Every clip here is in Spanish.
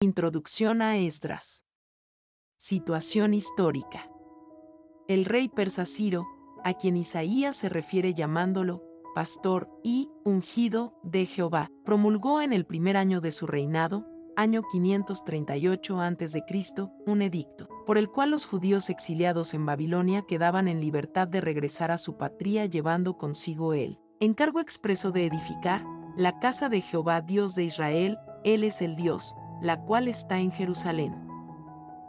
Introducción a Esdras. Situación histórica. El rey persa Ciro, a quien Isaías se refiere llamándolo pastor y ungido de Jehová, promulgó en el primer año de su reinado, año 538 a.C., un edicto, por el cual los judíos exiliados en Babilonia quedaban en libertad de regresar a su patria llevando consigo el encargo expreso de edificar la casa de Jehová Dios de Israel, Él es el Dios, la cual está en Jerusalén.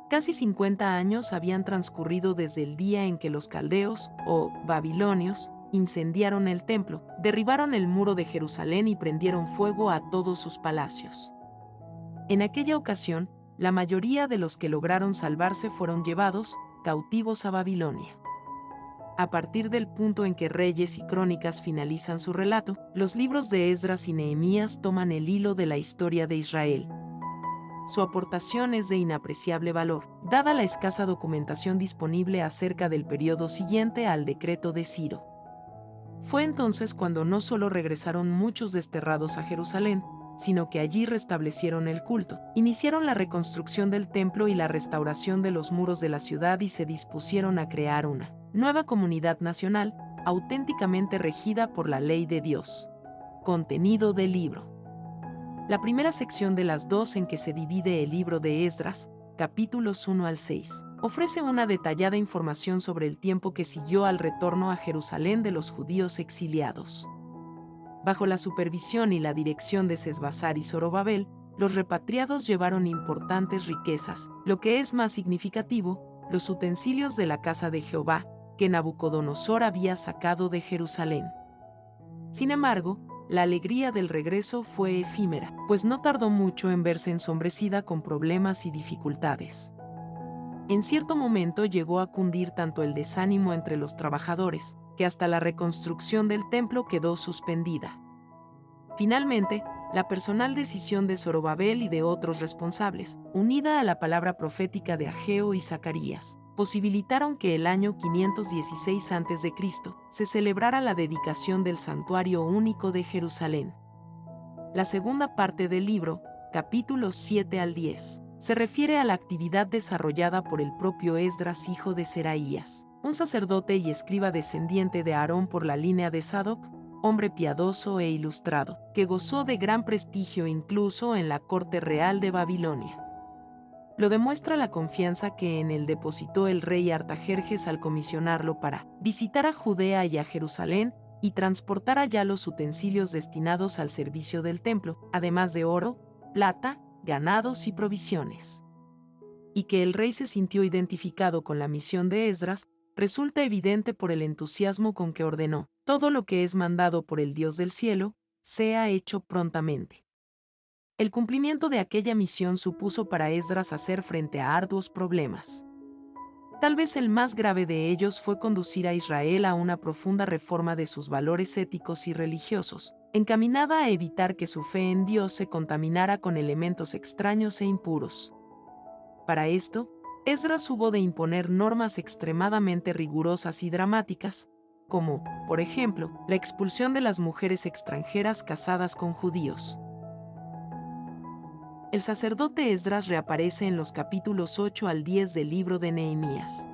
Casi 50 años habían transcurrido desde el día en que los caldeos, o babilonios, incendiaron el templo, derribaron el muro de Jerusalén y prendieron fuego a todos sus palacios. En aquella ocasión, la mayoría de los que lograron salvarse fueron llevados cautivos a Babilonia. A partir del punto en que Reyes y Crónicas finalizan su relato, los libros de Esdras y Nehemías toman el hilo de la historia de Israel. Su aportación es de inapreciable valor, dada la escasa documentación disponible acerca del periodo siguiente al decreto de Ciro. Fue entonces cuando no solo regresaron muchos desterrados a Jerusalén, sino que allí restablecieron el culto, iniciaron la reconstrucción del templo y la restauración de los muros de la ciudad y se dispusieron a crear una nueva comunidad nacional, auténticamente regida por la ley de Dios. Contenido del libro. La primera sección de las dos en que se divide el libro de Esdras, capítulos 1 al 6, ofrece una detallada información sobre el tiempo que siguió al retorno a Jerusalén de los judíos exiliados. Bajo la supervisión y la dirección de Sesbazar y Zorobabel, los repatriados llevaron importantes riquezas, lo que es más significativo, los utensilios de la casa de Jehová, que Nabucodonosor había sacado de Jerusalén. Sin embargo, la alegría del regreso fue efímera, pues no tardó mucho en verse ensombrecida con problemas y dificultades. En cierto momento llegó a cundir tanto el desánimo entre los trabajadores, que hasta la reconstrucción del templo quedó suspendida. Finalmente, la personal decisión de Zorobabel y de otros responsables, unida a la palabra profética de Ageo y Zacarías, posibilitaron que el año 516 a.C. se celebrara la dedicación del santuario único de Jerusalén. La segunda parte del libro, capítulos 7 al 10, se refiere a la actividad desarrollada por el propio Esdras, hijo de Seraías, un sacerdote y escriba descendiente de Aarón por la línea de Sadoc, hombre piadoso e ilustrado, que gozó de gran prestigio incluso en la corte real de Babilonia. Lo demuestra la confianza que en él depositó el rey Artajerjes al comisionarlo para visitar a Judea y a Jerusalén y transportar allá los utensilios destinados al servicio del templo, además de oro, plata, ganados y provisiones. Y que el rey se sintió identificado con la misión de Esdras, resulta evidente por el entusiasmo con que ordenó: todo lo que es mandado por el Dios del cielo, sea hecho prontamente. El cumplimiento de aquella misión supuso para Esdras hacer frente a arduos problemas. Tal vez el más grave de ellos fue conducir a Israel a una profunda reforma de sus valores éticos y religiosos, encaminada a evitar que su fe en Dios se contaminara con elementos extraños e impuros. Para esto, Esdras hubo de imponer normas extremadamente rigurosas y dramáticas, como, por ejemplo, la expulsión de las mujeres extranjeras casadas con judíos. El sacerdote Esdras reaparece en los capítulos 8 al 10 del libro de Nehemías.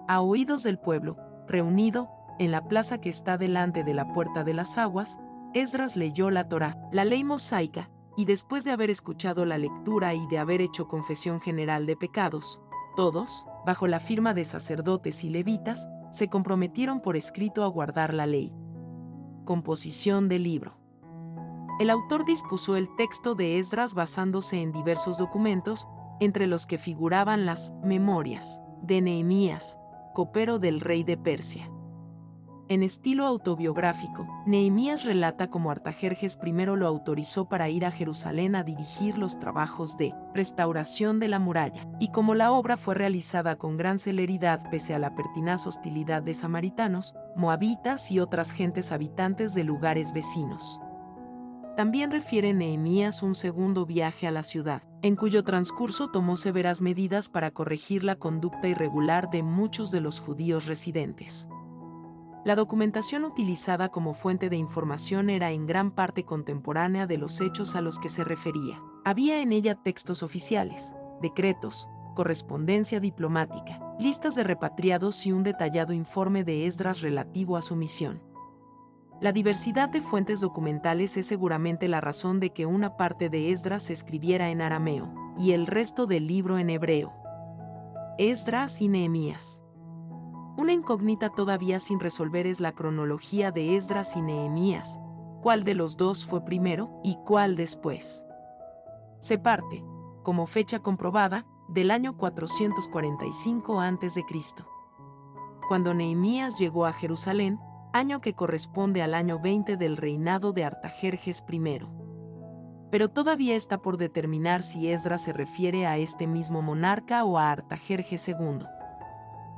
A oídos del pueblo, reunido, en la plaza que está delante de la puerta de las aguas, Esdras leyó la Torá, la ley mosaica, y después de haber escuchado la lectura y de haber hecho confesión general de pecados, todos, bajo la firma de sacerdotes y levitas, se comprometieron por escrito a guardar la ley. Composición del libro. El autor dispuso el texto de Esdras basándose en diversos documentos, entre los que figuraban las memorias de Nehemías, copero del rey de Persia. En estilo autobiográfico, Nehemías relata cómo Artajerjes I lo autorizó para ir a Jerusalén a dirigir los trabajos de restauración de la muralla, y cómo la obra fue realizada con gran celeridad pese a la pertinaz hostilidad de samaritanos, moabitas y otras gentes habitantes de lugares vecinos. También refiere Nehemías un segundo viaje a la ciudad, en cuyo transcurso tomó severas medidas para corregir la conducta irregular de muchos de los judíos residentes. La documentación utilizada como fuente de información era en gran parte contemporánea de los hechos a los que se refería. Había en ella textos oficiales, decretos, correspondencia diplomática, listas de repatriados y un detallado informe de Esdras relativo a su misión. La diversidad de fuentes documentales es seguramente la razón de que una parte de Esdras se escribiera en arameo, y el resto del libro en hebreo. Esdras y Nehemías. Una incógnita todavía sin resolver es la cronología de Esdras y Nehemías. ¿Cuál de los dos fue primero y cuál después? Se parte, como fecha comprobada, del año 445 a.C., cuando Nehemías llegó a Jerusalén, año que corresponde al año 20 del reinado de Artajerjes I. Pero todavía está por determinar si Esdras se refiere a este mismo monarca o a Artajerjes II.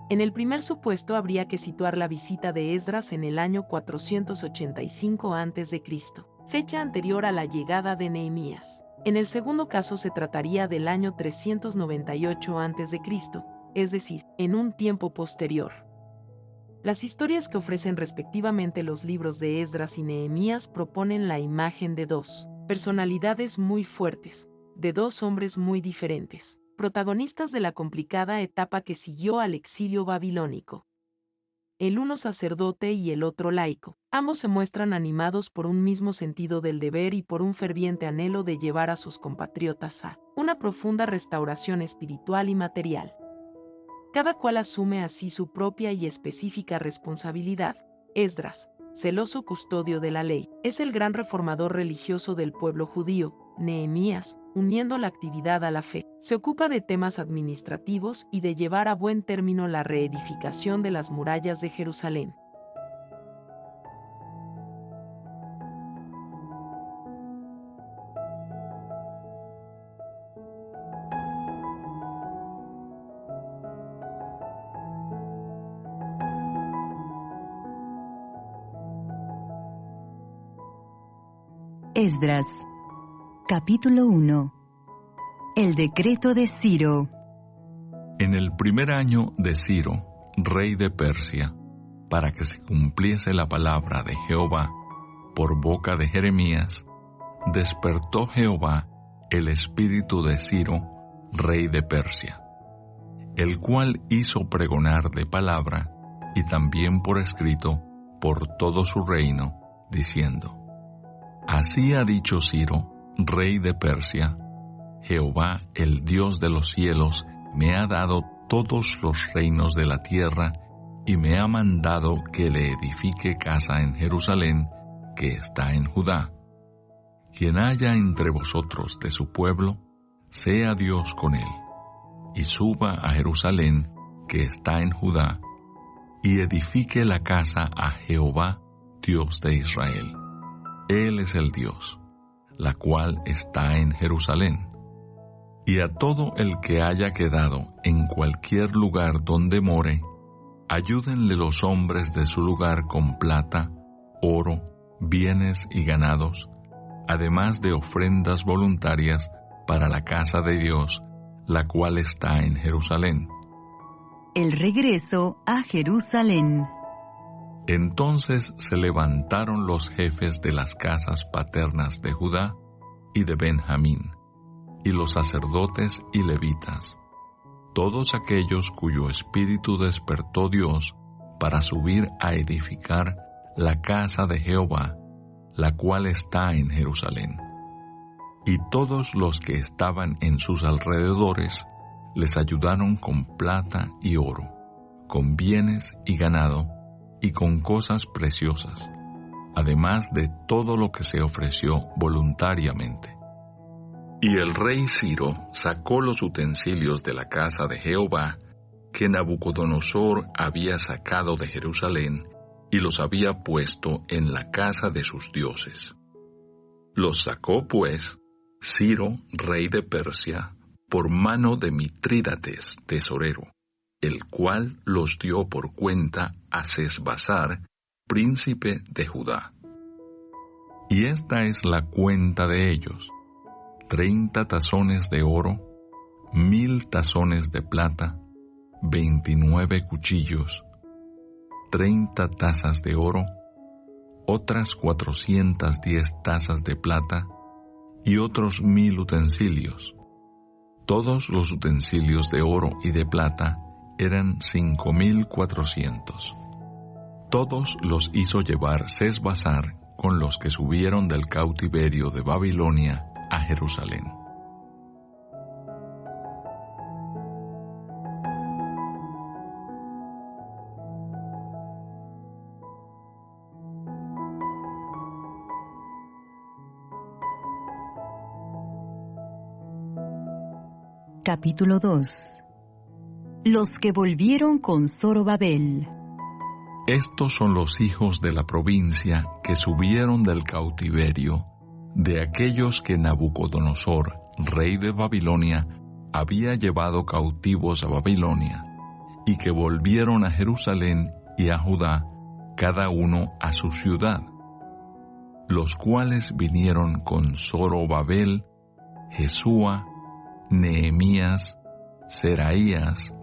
En el primer supuesto habría que situar la visita de Esdras en el año 485 a.C., fecha anterior a la llegada de Nehemías. En el segundo caso se trataría del año 398 a.C., es decir, en un tiempo posterior. Las historias que ofrecen respectivamente los libros de Esdras y Nehemías proponen la imagen de dos personalidades muy fuertes, de dos hombres muy diferentes, protagonistas de la complicada etapa que siguió al exilio babilónico. El uno sacerdote y el otro laico, ambos se muestran animados por un mismo sentido del deber y por un ferviente anhelo de llevar a sus compatriotas a una profunda restauración espiritual y material. Cada cual asume así su propia y específica responsabilidad. Esdras, celoso custodio de la ley, es el gran reformador religioso del pueblo judío. Nehemías, uniendo la actividad a la fe, se ocupa de temas administrativos y de llevar a buen término la reedificación de las murallas de Jerusalén. Esdras. Capítulo 1. El decreto de Ciro. En el primer año de Ciro, rey de Persia, para que se cumpliese la palabra de Jehová por boca de Jeremías, despertó Jehová el espíritu de Ciro, rey de Persia, el cual hizo pregonar de palabra y también por escrito por todo su reino, diciendo: Así ha dicho Ciro, rey de Persia: Jehová, el Dios de los cielos, me ha dado todos los reinos de la tierra y me ha mandado que le edifique casa en Jerusalén, que está en Judá. Quien haya entre vosotros de su pueblo, sea Dios con él, y suba a Jerusalén, que está en Judá, y edifique la casa a Jehová, Dios de Israel. Él es el Dios, la cual está en Jerusalén. Y a todo el que haya quedado en cualquier lugar donde more, ayúdenle los hombres de su lugar con plata, oro, bienes y ganados, además de ofrendas voluntarias para la casa de Dios, la cual está en Jerusalén. El regreso a Jerusalén. Entonces se levantaron los jefes de las casas paternas de Judá y de Benjamín, y los sacerdotes y levitas, todos aquellos cuyo espíritu despertó Dios para subir a edificar la casa de Jehová, la cual está en Jerusalén. Y todos los que estaban en sus alrededores les ayudaron con plata y oro, con bienes y ganado, y con cosas preciosas, además de todo lo que se ofreció voluntariamente. Y el rey Ciro sacó los utensilios de la casa de Jehová, que Nabucodonosor había sacado de Jerusalén, y los había puesto en la casa de sus dioses. Los sacó, pues, Ciro, rey de Persia, por mano de Mitrídates, tesorero, el cual los dio por cuenta a Sesbazar, príncipe de Judá. Y esta es la cuenta de ellos: 30 tazones de oro, 1000 tazones de plata, 29 cuchillos, 30 tazas de oro, otras 410 tazas de plata, y otros 1000 utensilios. Todos los utensilios de oro y de plata eran 5400. Todos los hizo llevar Sesbazar con los que subieron del cautiverio de Babilonia a Jerusalén. Capítulo 2. Los que volvieron con Zorobabel. Estos son los hijos de la provincia que subieron del cautiverio, de aquellos que Nabucodonosor, rey de Babilonia, había llevado cautivos a Babilonia, y que volvieron a Jerusalén y a Judá, cada uno a su ciudad, los cuales vinieron con Zorobabel, Jesúa, Nehemías, Seraías,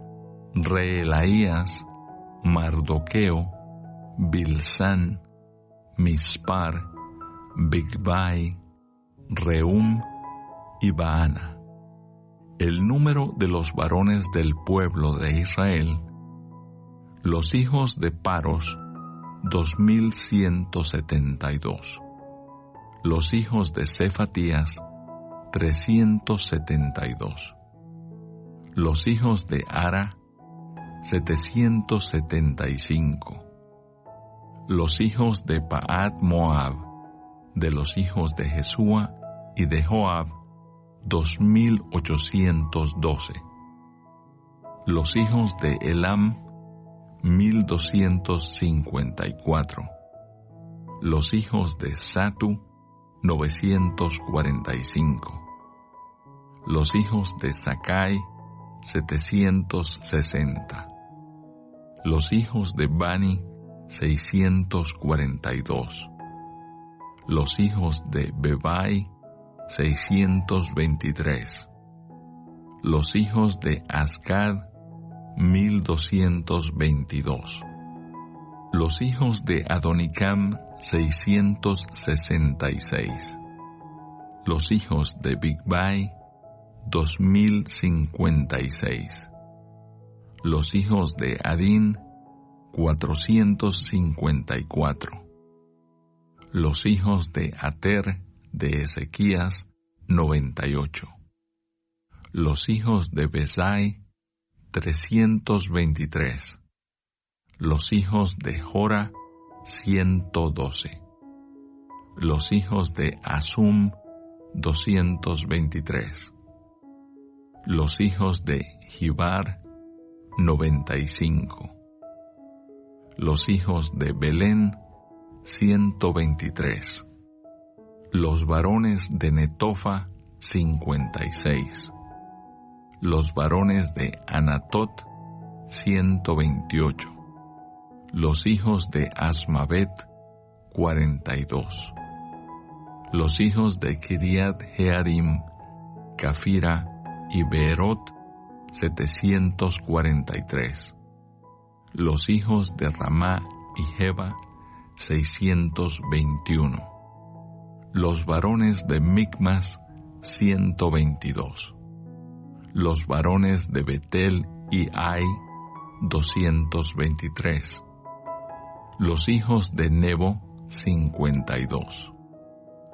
Reelaías, Mardoqueo, Bilsán, Mispar, Bigvai, Rehum y Baana. El número de los varones del pueblo de Israel, los hijos de Paros, 2172. Los hijos de Cefatías, 372. Los hijos de Ara, 775. Los hijos de Paat Moab, de los hijos de Jesúa y de Joab, 2812. Los hijos de Elam, 1254. Los hijos de Satu, 945. Los hijos de Sakai, 760. Los hijos de Bani, 642. Los hijos de Bebai, 623. Los hijos de Asgad, 1222. Los hijos de Adonicam, 666. Los hijos de Bigvai, 2056. Los hijos de Adín, 454. Los hijos de Ater de Ezequías, 98. Los hijos de Besai, 323. Los hijos de Jora, 112. Los hijos de Asum, 223. Los hijos de Gibar, 95. Los hijos de Belén, 123. Los varones de Netofa, 56. Los varones de Anatot, 128. Los hijos de Asmavet, 42. Los hijos de Kiriat Jearim, Cafira y Beerot, 743. Los hijos de Ramá y Jeba, 621. Los varones de Micmas, 122. Los varones de Betel y Ai, 223. Los hijos de Nebo, 52.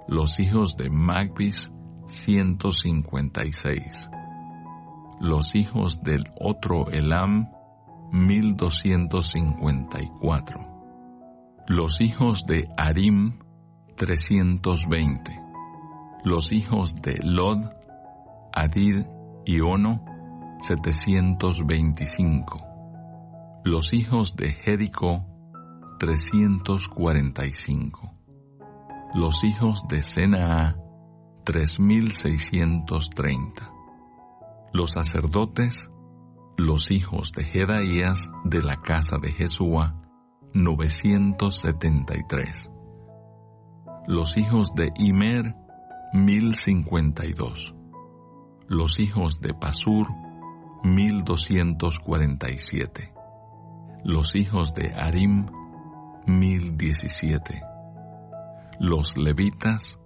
Los hijos de Magbis, 156. Los hijos del otro Elam, 1254. Los hijos de Arim, 320. Los hijos de Lod, Adid y Ono, 725. Los hijos de Jericó, 345. Los hijos de Senaa, 3630. Los sacerdotes, los hijos de Jedaías de la casa de Jesúa, 973. Los hijos de Imer, 1052. Los hijos de Pasur, 1247. Los hijos de Arim, 1017. Los levitas,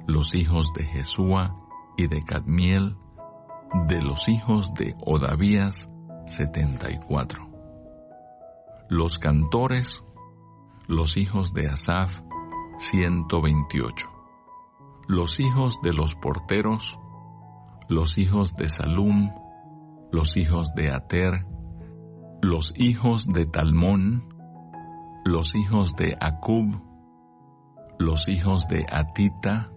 los hijos de Jesúa y de Cadmiel, de los hijos de Odavías, 74. Los cantores, los hijos de Asaf, 128. Los hijos de los porteros, los hijos de Salum, los hijos de Ater, los hijos de Talmón, los hijos de Acub, los hijos de Atita,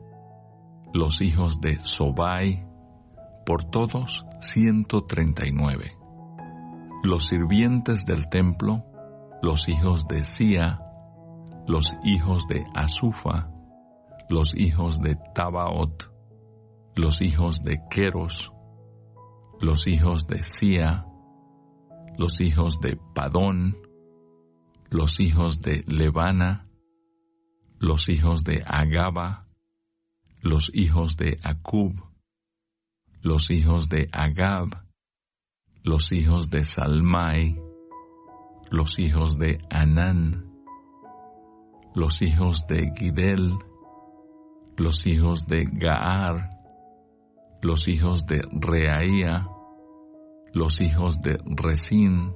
los hijos de Sobai, por todos 139. Los sirvientes del templo, los hijos de Sia, los hijos de Asufa, los hijos de Tabaot, los hijos de Queros, los hijos de Sia, los hijos de Padón, los hijos de Levana, los hijos de Agaba, los hijos de Acub, los hijos de Agab, los hijos de Salmai, los hijos de Anán, los hijos de Gidel, los hijos de Gaar, los hijos de Reaía, los hijos de Resín,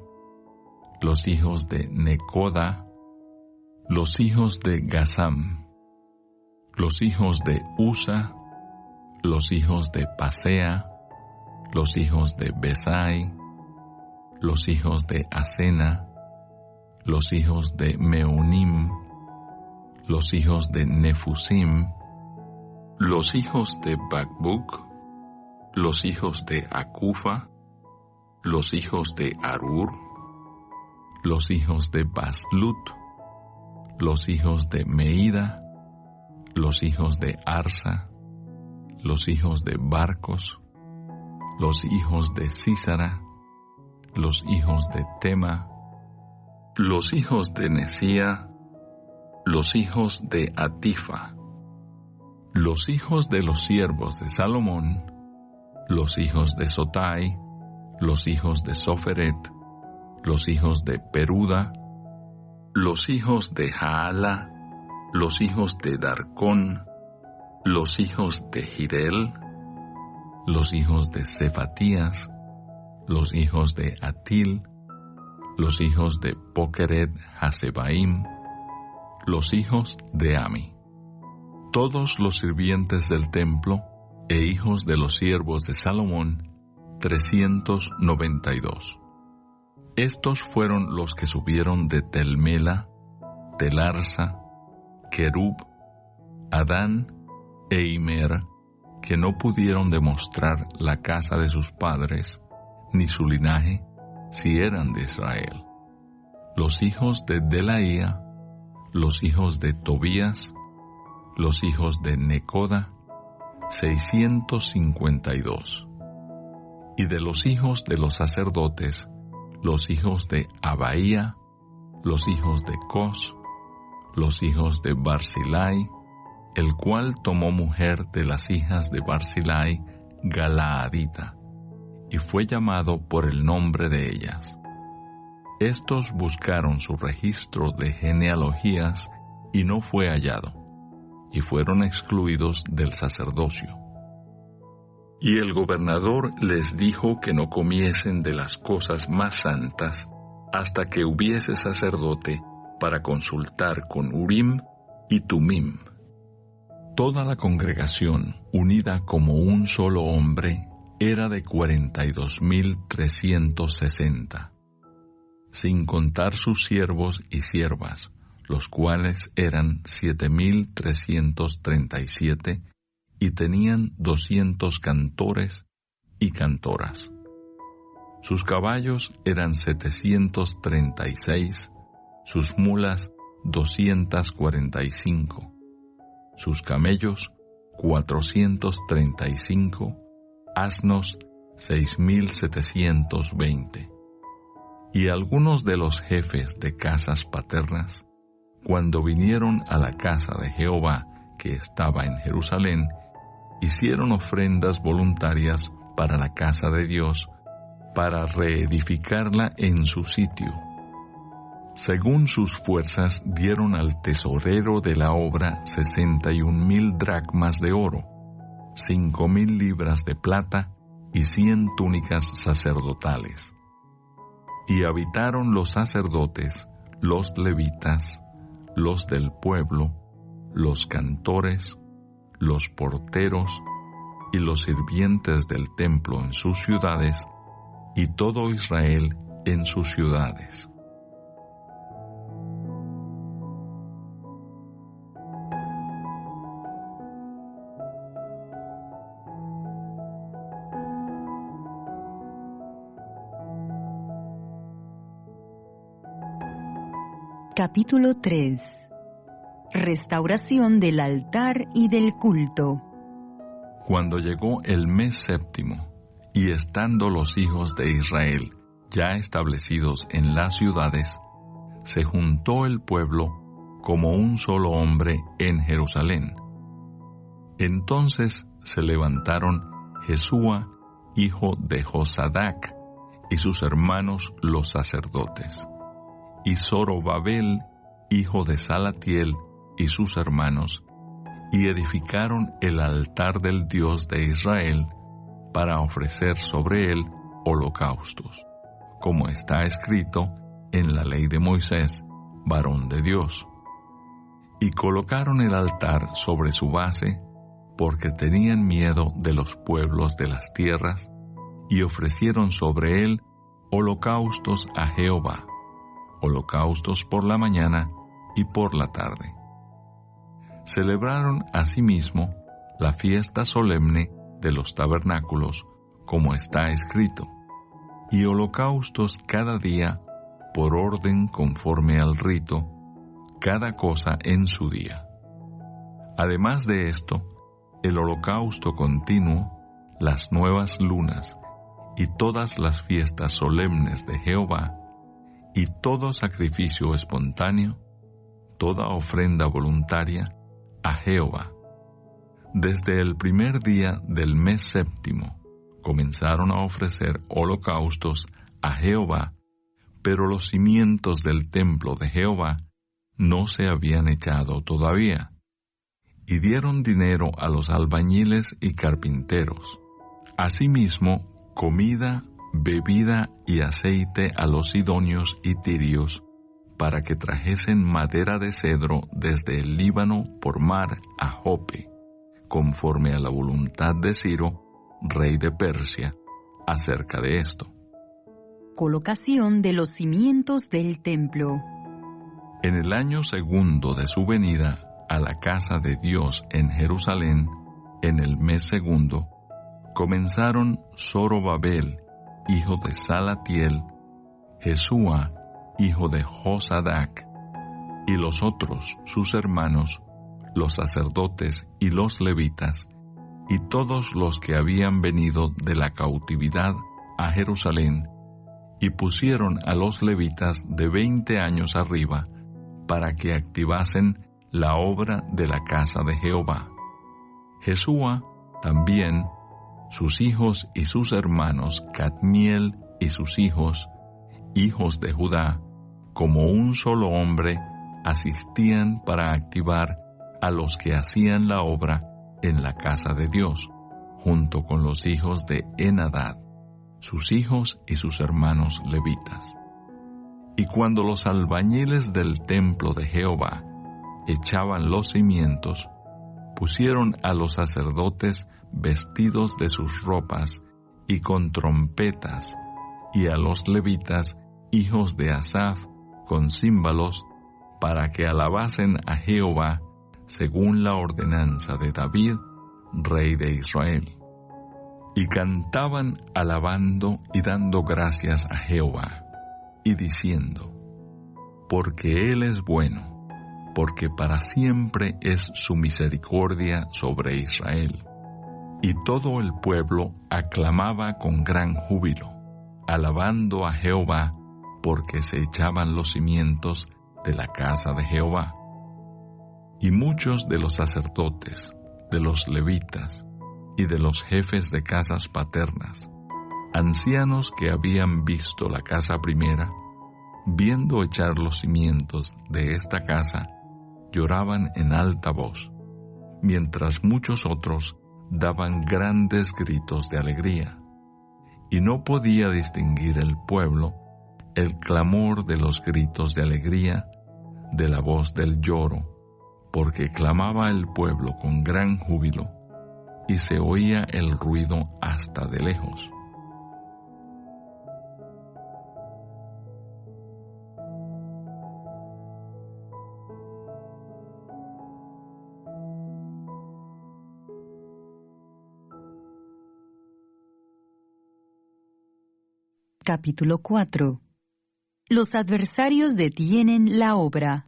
los hijos de Necoda, los hijos de Gazam, los hijos de Usa, los hijos de Pasea, los hijos de Besai, los hijos de Asena, los hijos de Meunim, los hijos de Nefusim, los hijos de Bakbuk, los hijos de Akufa, los hijos de Arur, los hijos de Baslut, los hijos de Meida, los hijos de Arsa, los hijos de Barcos, los hijos de Sísara, los hijos de Tema, los hijos de Nesía, los hijos de Atifa, los hijos de los siervos de Salomón, los hijos de Sotai, los hijos de Soferet, los hijos de Peruda, los hijos de Jaala, los hijos de Darcón, los hijos de Gidel, los hijos de Cefatías, los hijos de Atil, los hijos de Pokeret Hasebaim, los hijos de Ami. Todos los sirvientes del templo e hijos de los siervos de Salomón, 392. Estos fueron los que subieron de Tel Mela, Tel Arsa, Kerub, Adán e Imer, que no pudieron demostrar la casa de sus padres, ni su linaje, si eran de Israel. Los hijos de Delaía, los hijos de Tobías, los hijos de Necoda, 652. Y de los hijos de los sacerdotes, los hijos de Abaía, los hijos de Cos, los hijos de Barzilai, el cual tomó mujer de las hijas de Barzilai, Galaadita, y fue llamado por el nombre de ellas. Estos buscaron su registro de genealogías y no fue hallado, y fueron excluidos del sacerdocio. Y el gobernador les dijo que no comiesen de las cosas más santas hasta que hubiese sacerdote para consultar con Urim y Tumim. Toda la congregación, unida como un solo hombre, era de 42,360, sin contar sus siervos y siervas, los cuales eran 7,337, y tenían 200 cantores y cantoras. Sus caballos eran 736, sus mulas 245, sus camellos 435, asnos 6,720. Y algunos de los jefes de casas paternas, cuando vinieron a la casa de Jehová que estaba en Jerusalén, hicieron ofrendas voluntarias para la casa de Dios, para reedificarla en su sitio. Según sus fuerzas, dieron al tesorero de la obra 61,000 dracmas de oro, 5,000 libras de plata y 100 túnicas sacerdotales. Y habitaron los sacerdotes, los levitas, los del pueblo, los cantores, los porteros y los sirvientes del templo en sus ciudades, y todo Israel en sus ciudades. Capítulo 3. Restauración del altar y del culto. Cuando llegó el mes séptimo, y estando los hijos de Israel ya establecidos en las ciudades, se juntó el pueblo como un solo hombre en Jerusalén. Entonces se levantaron Jesúa, hijo de Josadac, y sus hermanos los sacerdotes, y Zorobabel, hijo de Salatiel, y sus hermanos, y edificaron el altar del Dios de Israel para ofrecer sobre él holocaustos, como está escrito en la ley de Moisés, varón de Dios. Y colocaron el altar sobre su base, porque tenían miedo de los pueblos de las tierras, y ofrecieron sobre él holocaustos a Jehová, holocaustos por la mañana y por la tarde. Celebraron asimismo la fiesta solemne de los tabernáculos, como está escrito, y holocaustos cada día por orden conforme al rito, cada cosa en su día. Además de esto, el holocausto continuo, las nuevas lunas y todas las fiestas solemnes de Jehová, y todo sacrificio espontáneo, toda ofrenda voluntaria a Jehová. Desde el primer día del mes séptimo comenzaron a ofrecer holocaustos a Jehová, pero los cimientos del templo de Jehová no se habían echado todavía. Y dieron dinero a los albañiles y carpinteros. Asimismo, comida, bebida y aceite a los sidonios y tirios, para que trajesen madera de cedro desde el Líbano por mar a Jope, conforme a la voluntad de Ciro, rey de Persia, acerca de esto. Colocación de los cimientos del templo. En el año segundo de su venida a la casa de Dios en Jerusalén, en el mes segundo, comenzaron Zorobabel, hijo de Salatiel, Jesúa, hijo de Josadac, y los otros, sus hermanos, los sacerdotes y los levitas, y todos los que habían venido de la cautividad a Jerusalén, y pusieron a los levitas de 20 años arriba, para que activasen la obra de la casa de Jehová. Jesúa también, sus hijos y sus hermanos Cadmiel y sus hijos, hijos de Judá, como un solo hombre, asistían para activar a los que hacían la obra en la casa de Dios, junto con los hijos de Enadad, sus hijos y sus hermanos levitas. Y cuando los albañiles del templo de Jehová echaban los cimientos, pusieron a los sacerdotes vestidos de sus ropas y con trompetas, y a los levitas, hijos de Asaf, con címbalos, para que alabasen a Jehová, según la ordenanza de David, rey de Israel. Y cantaban alabando y dando gracias a Jehová, y diciendo, porque Él es bueno, porque para siempre es su misericordia sobre Israel. Y todo el pueblo aclamaba con gran júbilo, alabando a Jehová, porque se echaban los cimientos de la casa de Jehová. Y muchos de los sacerdotes, de los levitas y de los jefes de casas paternas, ancianos que habían visto la casa primera, viendo echar los cimientos de esta casa, lloraban en alta voz, mientras muchos otros daban grandes gritos de alegría. Y no podía distinguir el pueblo el clamor de los gritos de alegría de la voz del lloro, porque clamaba el pueblo con gran júbilo, y se oía el ruido hasta de lejos. Capítulo 4. Los adversarios detienen la obra.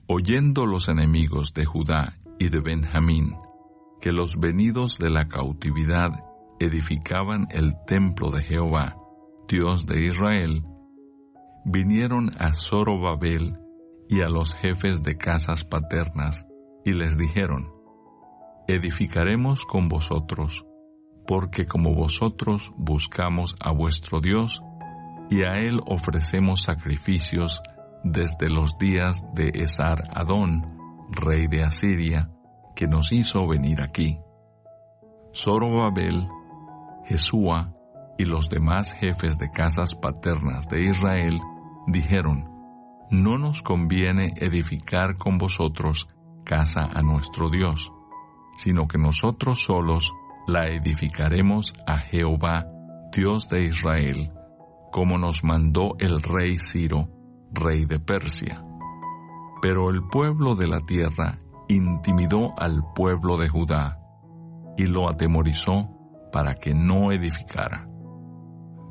Oyendo los enemigos de Judá y de Benjamín que los venidos de la cautividad edificaban el templo de Jehová, Dios de Israel, vinieron a Zorobabel y a los jefes de casas paternas y les dijeron: edificaremos con vosotros, porque como vosotros buscamos a vuestro Dios, y a Él ofrecemos sacrificios desde los días de Esar-Adón, rey de Asiria, que nos hizo venir aquí. Zorobabel, Jesúa y los demás jefes de casas paternas de Israel dijeron: no nos conviene edificar con vosotros casa a nuestro Dios, sino que nosotros solos la edificaremos a Jehová, Dios de Israel, como nos mandó el rey Ciro, rey de Persia. Pero el pueblo de la tierra intimidó al pueblo de Judá y lo atemorizó para que no edificara.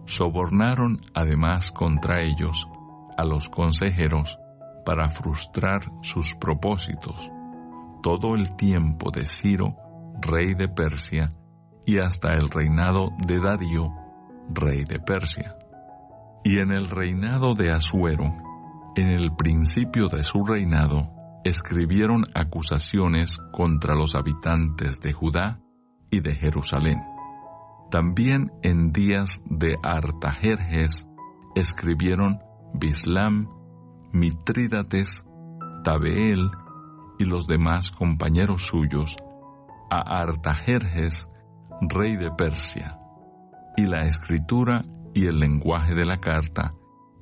Sobornaron además contra ellos a los consejeros para frustrar sus propósitos todo el tiempo de Ciro, rey de Persia, y hasta el reinado de Darío, rey de Persia. Y en el reinado de Asuero, en el principio de su reinado, escribieron acusaciones contra los habitantes de Judá y de Jerusalén. También en días de Artajerjes escribieron Bislam, Mitrídates, Tabeel y los demás compañeros suyos a Artajerjes, rey de Persia, y la escritura y el lenguaje de la carta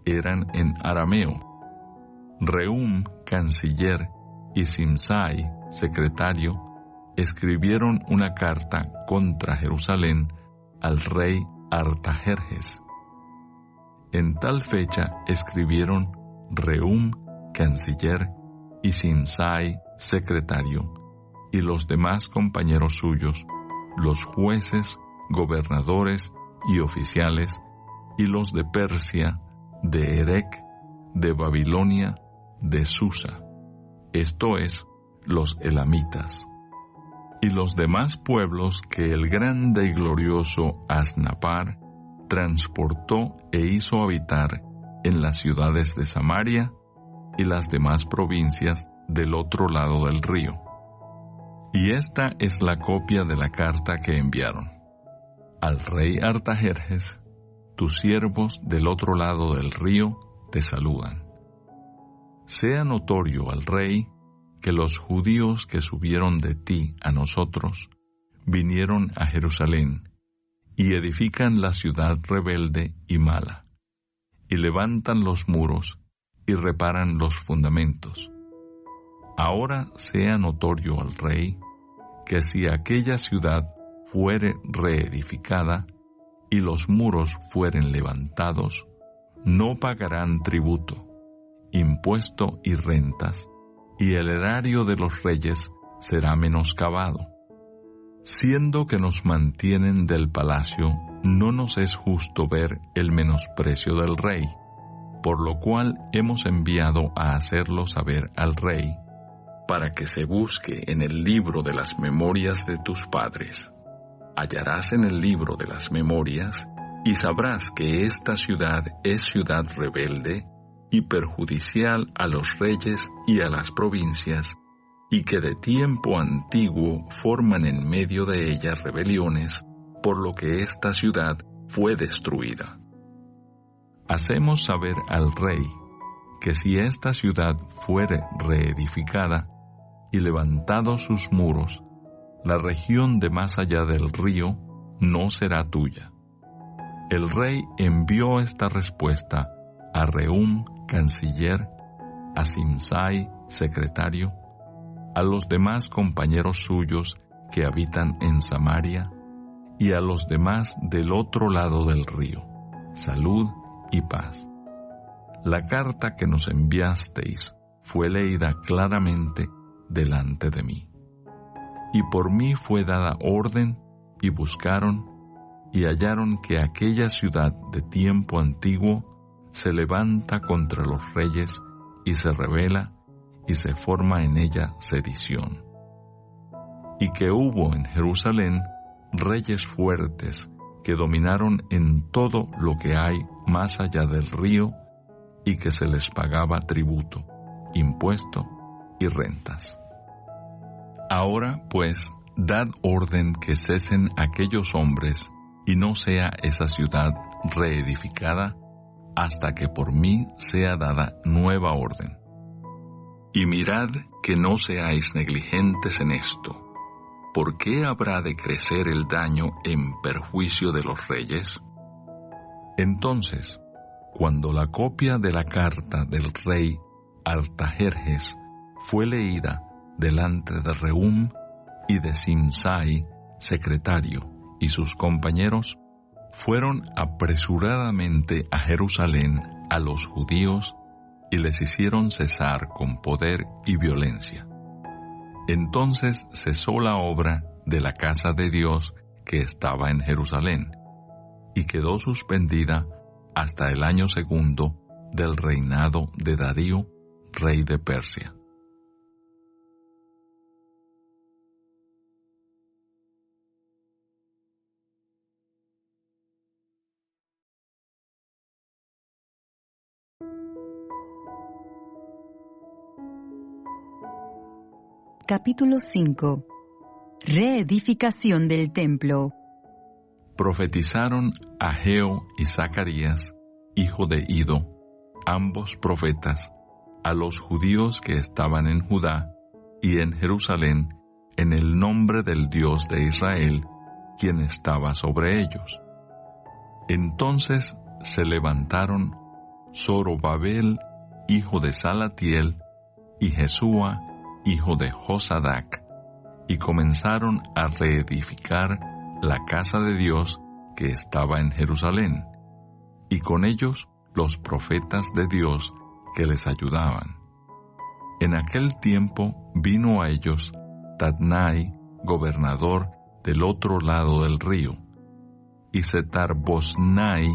eran en arameo. Rehum, canciller, y Simsai, secretario, escribieron una carta contra Jerusalén al rey Artajerjes. En tal fecha escribieron Rehum, canciller, y Simsai, secretario, y los demás compañeros suyos, los jueces, gobernadores y oficiales, y los de Persia, de Erec, de Babilonia, de Susa, esto es, los elamitas, y los demás pueblos que el grande y glorioso Asnapar transportó e hizo habitar en las ciudades de Samaria y las demás provincias del otro lado del río. Y esta es la copia de la carta que enviaron. Al rey Artajerjes, tus siervos del otro lado del río te saludan. Sea notorio al rey que los judíos que subieron de ti a nosotros vinieron a Jerusalén y edifican la ciudad rebelde y mala, y levantan los muros y reparan los fundamentos. Ahora sea notorio al rey que si aquella ciudad fuere reedificada y los muros fueren levantados, no pagarán tributo, impuesto y rentas, y el erario de los reyes será menoscabado. Siendo que nos mantienen del palacio, no nos es justo ver el menosprecio del rey, por lo cual hemos enviado a hacerlo saber al rey, para que se busque en el libro de las memorias de tus padres. Hallarás en el libro de las memorias, y sabrás que esta ciudad es ciudad rebelde y perjudicial a los reyes y a las provincias, y que de tiempo antiguo forman en medio de ella rebeliones, por lo que esta ciudad fue destruida. hacemos saber al rey que si esta ciudad fuere reedificada y levantados sus muros, la región de más allá del río no será tuya. El rey envió esta respuesta a Rehum, canciller, a Simsai, secretario, a los demás compañeros suyos que habitan en Samaria y a los demás del otro lado del río. Salud y paz. La carta que nos enviasteis fue leída claramente delante de mí. Y por mí fue dada orden, y buscaron, y hallaron que aquella ciudad de tiempo antiguo se levanta contra los reyes, y se rebela, y se forma en ella sedición. Y que hubo en Jerusalén reyes fuertes que dominaron en todo lo que hay más allá del río, y que se les pagaba tributo, impuesto y rentas. Ahora, pues, dad orden que cesen aquellos hombres, y no sea esa ciudad reedificada, hasta que por mí sea dada nueva orden. Y mirad que no seáis negligentes en esto. ¿Por qué habrá de crecer el daño en perjuicio de los reyes? Entonces, cuando la copia de la carta del rey Artajerjes fue leída delante de Rehum y de Simsai, secretario, y sus compañeros, fueron apresuradamente a Jerusalén a los judíos y les hicieron cesar con poder y violencia. Entonces cesó la obra de la casa de Dios que estaba en Jerusalén, y quedó suspendida hasta el año 2 del reinado de Darío, rey de Persia. Capítulo 5. Reedificación del templo. Profetizaron Ageo y Zacarías, hijo de Ido, ambos profetas, a los judíos que estaban en Judá y en Jerusalén, en el nombre del Dios de Israel, quien estaba sobre ellos. Entonces se levantaron Zorobabel, hijo de Salatiel, y Jesúa, hijo de Josadac, y comenzaron a reedificar la casa de Dios que estaba en Jerusalén, y con ellos los profetas de Dios que les ayudaban. En aquel tiempo vino a ellos Tatnai, gobernador del otro lado del río, y Setar-Boznai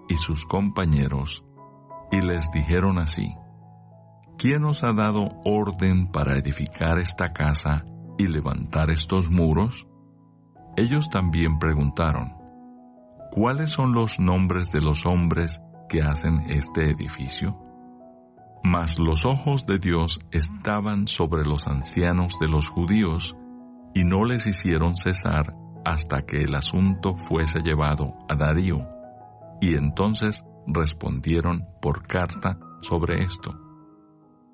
y sus compañeros, y les dijeron así: ¿Quién os ha dado orden para edificar esta casa y levantar estos muros? Ellos también preguntaron: ¿Cuáles son los nombres de los hombres que hacen este edificio? Mas los ojos de Dios estaban sobre los ancianos de los judíos, y no les hicieron cesar hasta que el asunto fuese llevado a Darío, y entonces respondieron por carta sobre esto.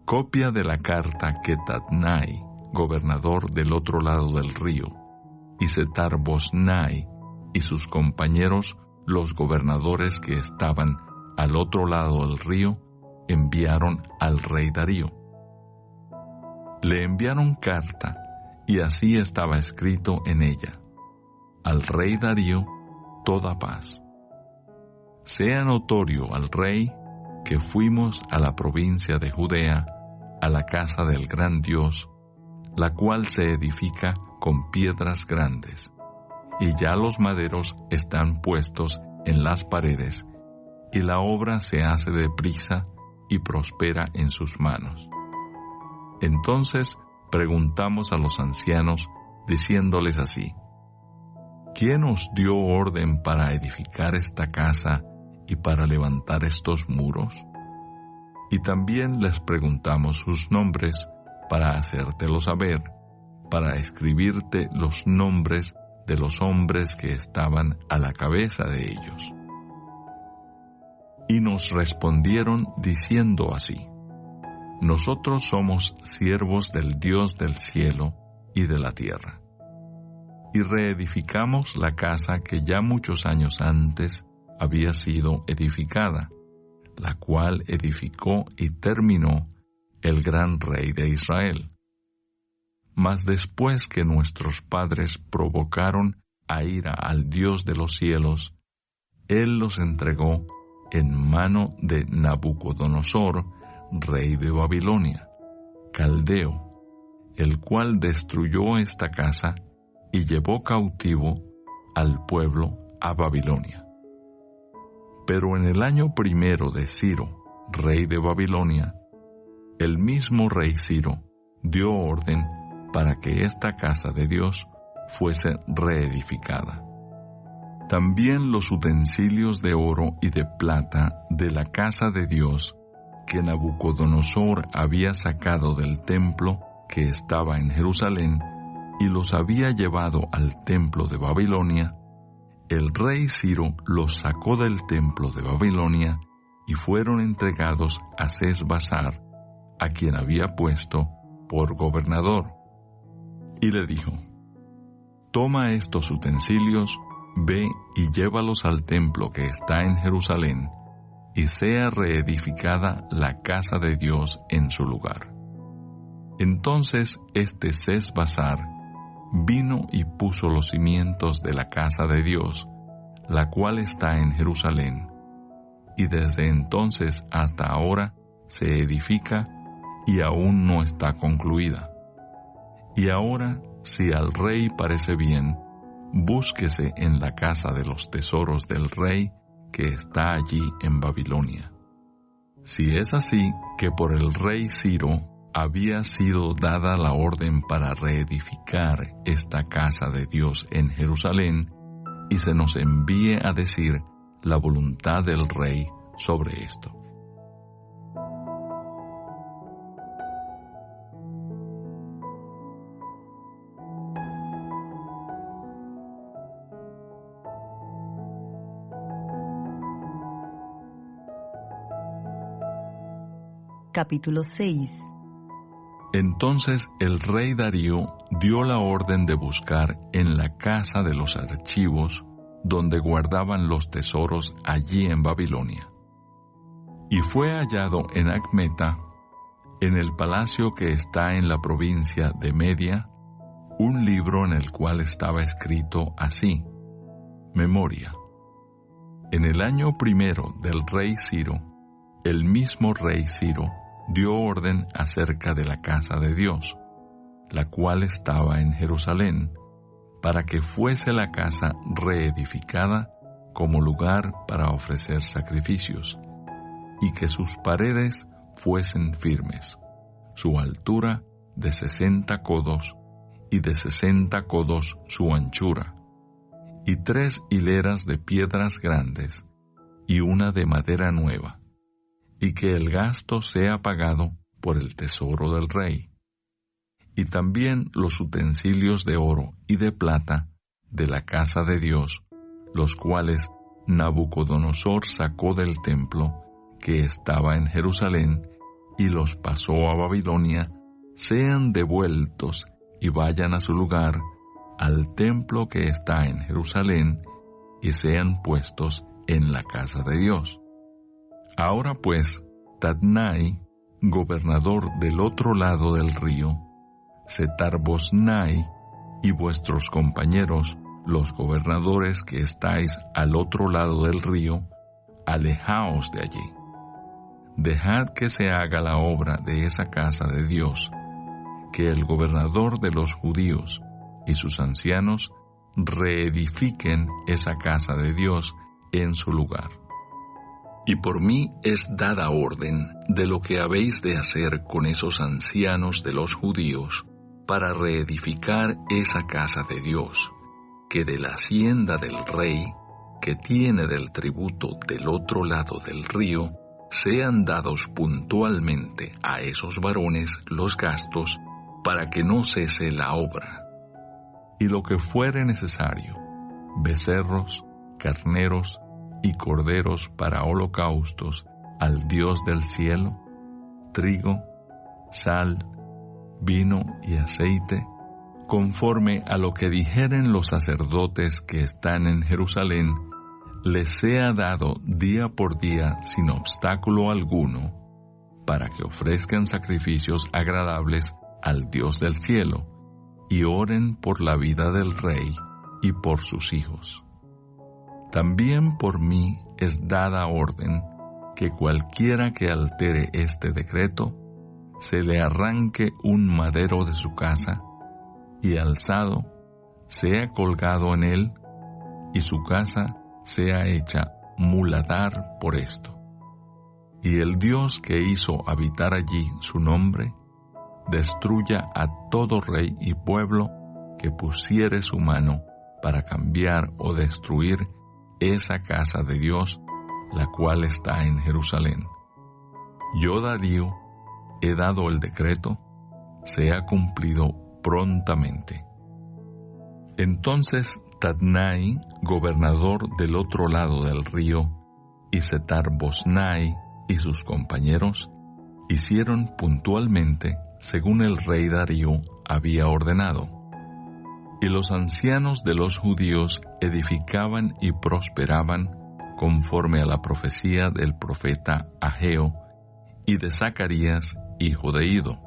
Copia de la carta que Tatnai, gobernador del otro lado del río, y Setar-Boznai y sus compañeros, los gobernadores que estaban al otro lado del río, enviaron al rey Darío. Le enviaron carta, y así estaba escrito en ella: al rey Darío, toda paz. Sea notorio al rey que fuimos a la provincia de Judea, a la casa del gran Dios, la cual se edifica con piedras grandes, y ya los maderos están puestos en las paredes, y la obra se hace deprisa y prospera en sus manos. Entonces preguntamos a los ancianos, diciéndoles así: ¿Quién os dio orden para edificar esta casa y para levantar estos muros? Y también les preguntamos sus nombres para hacértelo saber, para escribirte los nombres de los hombres que estaban a la cabeza de ellos. Y nos respondieron diciendo así: Nosotros somos siervos del Dios del cielo y de la tierra. Y reedificamos la casa que ya muchos años antes había sido edificada, la cual edificó y terminó el gran rey de Israel. Mas después que nuestros padres provocaron a ira al Dios de los cielos, Él los entregó en mano de Nabucodonosor, rey de Babilonia, caldeo, el cual destruyó esta casa y llevó cautivo al pueblo a Babilonia. Pero en el año 1 de Ciro, rey de Babilonia, el mismo rey Ciro dio orden para que esta casa de Dios fuese reedificada. También los utensilios de oro y de plata de la casa de Dios que Nabucodonosor había sacado del templo que estaba en Jerusalén y los había llevado al templo de Babilonia, el rey Ciro los sacó del templo de Babilonia y fueron entregados a Sesbassar, a quien había puesto por gobernador. Y le dijo: Toma estos utensilios, ve y llévalos al templo que está en Jerusalén, y sea reedificada la casa de Dios en su lugar. Entonces Sesbassar vino y puso los cimientos de la casa de Dios, la cual está en Jerusalén, y desde entonces hasta ahora se edifica y aún no está concluida. Y ahora, si al rey parece bien, búsquese en la casa de los tesoros del rey que está allí en Babilonia. Si es así que por el rey Ciro había sido dada la orden para reedificar esta casa de Dios en Jerusalén, y se nos envíe a decir la voluntad del rey sobre esto. Capítulo 6. Entonces el rey Darío dio la orden de buscar en la casa de los archivos donde guardaban los tesoros allí en Babilonia. Y fue hallado en Acmeta, en el palacio que está en la provincia de Media, un libro en el cual estaba escrito así: Memoria. En el año 1 del rey Ciro, el mismo rey Ciro dio orden acerca de la casa de Dios, la cual estaba en Jerusalén, para que fuese la casa reedificada como lugar para ofrecer sacrificios, y que sus paredes fuesen firmes, su altura de 60 codos, y de 60 codos su anchura, y 3 hileras de piedras grandes, y una de madera nueva, y que el gasto sea pagado por el tesoro del rey. Y también los utensilios de oro y de plata de la casa de Dios, los cuales Nabucodonosor sacó del templo que estaba en Jerusalén y los pasó a Babilonia, sean devueltos y vayan a su lugar, al templo que está en Jerusalén, y sean puestos en la casa de Dios. Ahora pues, Tadnai, gobernador del otro lado del río, Setar-Boznai y vuestros compañeros, los gobernadores que estáis al otro lado del río, alejaos de allí. Dejad que se haga la obra de esa casa de Dios, que el gobernador de los judíos y sus ancianos reedifiquen esa casa de Dios en su lugar. Y por mí es dada orden de lo que habéis de hacer con esos ancianos de los judíos para reedificar esa casa de Dios, que de la hacienda del rey, que tiene del tributo del otro lado del río, sean dados puntualmente a esos varones los gastos, para que no cese la obra. Y lo que fuere necesario, becerros, carneros, y 3 hileras de piedras grandes, y una de madera nueva, y que el gasto sea pagado por el tesoro del rey. Y también los utensilios de oro y de plata de la casa de Dios, los cuales Nabucodonosor sacó del templo que está en Jerusalén, y los pasó a Babilonia, sean devueltos y vayan a su lugar, al templo que está en Jerusalén, y sean puestos en la casa de Dios. Ahora pues, Tadnai, gobernador del otro lado del río, Setar-Boznai y vuestros compañeros, los gobernadores que estáis al otro lado del río, alejaos de allí. y corderos para holocaustos al Dios del cielo, trigo, sal, vino y aceite, conforme a lo que dijeren los sacerdotes que están en Jerusalén, les sea dado día por día sin obstáculo alguno, para que ofrezcan sacrificios agradables al Dios del cielo, y oren por la vida del rey y por sus hijos. También por mí es dada orden que cualquiera que altere este decreto, se le arranque un madero de su casa, y alzado sea colgado en él, y su casa sea hecha muladar por esto. Y el Dios que hizo habitar allí su nombre, destruya a todo rey y pueblo que pusiere su mano para cambiar o destruir esa casa de Dios, la cual está en Jerusalén. Yo, Darío, he dado el decreto, sea cumplido prontamente. Entonces Tadnai, gobernador del otro lado del río, y Setar-Boznai y sus compañeros, hicieron puntualmente según el rey Darío había ordenado. Y los ancianos de los judíos edificaban y prosperaban conforme a la profecía del profeta Ageo y de Zacarías, hijo de Ido.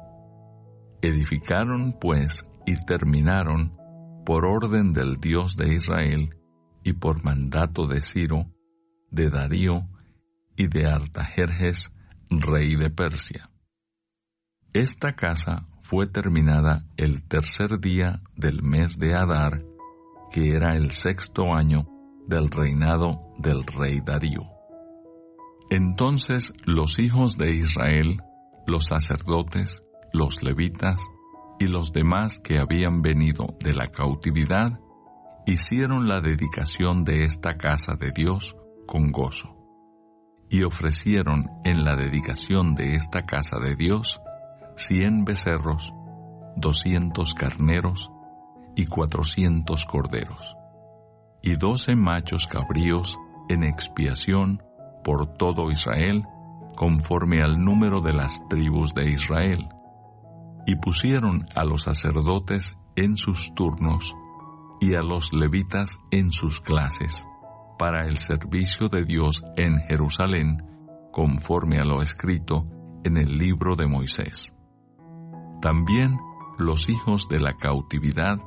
Edificaron, pues, y terminaron por orden del Dios de Israel y por mandato de Ciro, de Darío y de Artajerjes, rey de Persia. Esta casa fue terminada el tercer día del mes de Adar, que era el 6º año del reinado del rey Darío. Entonces los hijos de Israel, los sacerdotes, los levitas y los demás que habían venido de la cautividad, hicieron la dedicación de esta casa de Dios con gozo, y ofrecieron en la dedicación de esta casa de Dios 100 becerros, 200 carneros y 400 corderos, y 12 machos cabríos en expiación por todo Israel, conforme al número de las tribus de Israel. Y pusieron a los sacerdotes en sus turnos y a los levitas en sus clases, para el servicio de Dios en Jerusalén, conforme a lo escrito en el libro de Moisés. También los hijos de la cautividad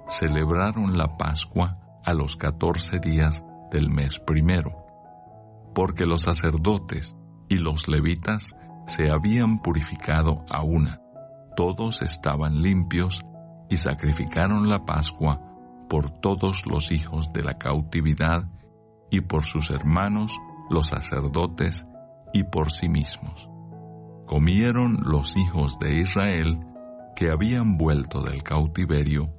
celebraron la Pascua a los 14 días del mes primero, porque los sacerdotes y los levitas se habían purificado a una. Todos estaban limpios y sacrificaron la Pascua por todos los hijos de la cautividad y por sus hermanos los sacerdotes y por sí mismos. Comieron los hijos de Israel que habían vuelto del cautiverio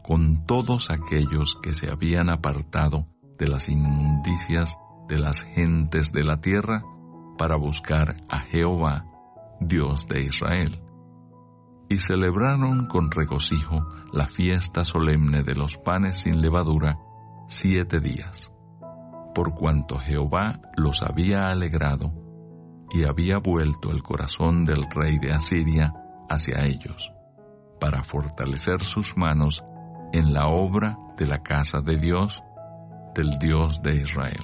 con todos aquellos que se habían apartado de las inmundicias de las gentes de la tierra para buscar a Jehová, Dios de Israel. Y celebraron con regocijo la fiesta solemne de los panes sin levadura 7 días, por cuanto Jehová los había alegrado y había vuelto el corazón del rey de Asiria hacia ellos, para fortalecer sus manos en la obra de la casa de Dios, del Dios de Israel.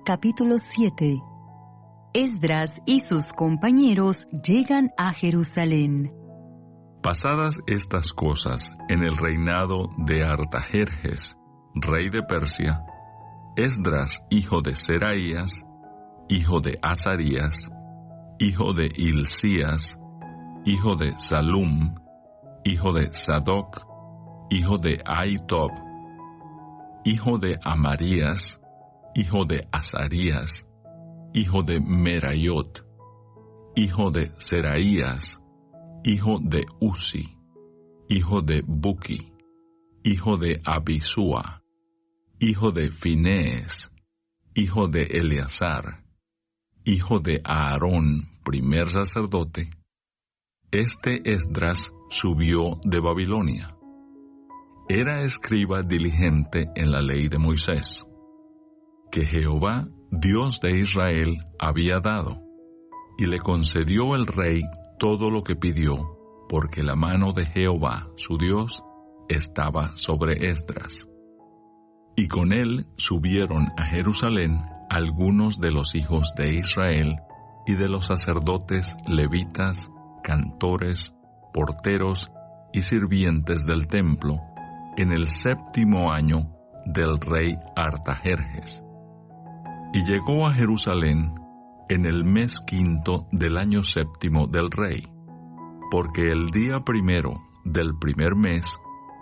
Capítulo 7. Esdras y sus compañeros llegan a Jerusalén. Pasadas estas cosas en el reinado de Artajerjes, rey de Persia, Esdras, hijo de Seraías, hijo de Azarías, hijo de Hilcías, hijo de Salum, hijo de Sadoc, hijo de Ahitob, hijo de Amarías, hijo de Azarías, hijo de Merayot, hijo de Seraías, hijo de Uzi, hijo de Buki, hijo de Abisúa, hijo de Finés, hijo de Eleazar, hijo de Aarón, primer sacerdote, este Esdras subió de Babilonia. Era escriba diligente en la ley de Moisés, que Jehová, Dios de Israel, había dado, y le concedió el rey todo lo que pidió, porque la mano de Jehová, su Dios, estaba sobre Esdras. Y con él subieron a Jerusalén algunos de los hijos de Israel y de los sacerdotes levitas, cantores, porteros y sirvientes del templo, en el 7º año del rey Artajerjes. Y llegó a Jerusalén en el mes 5 del año 7 del rey, porque el día 1 del primer mes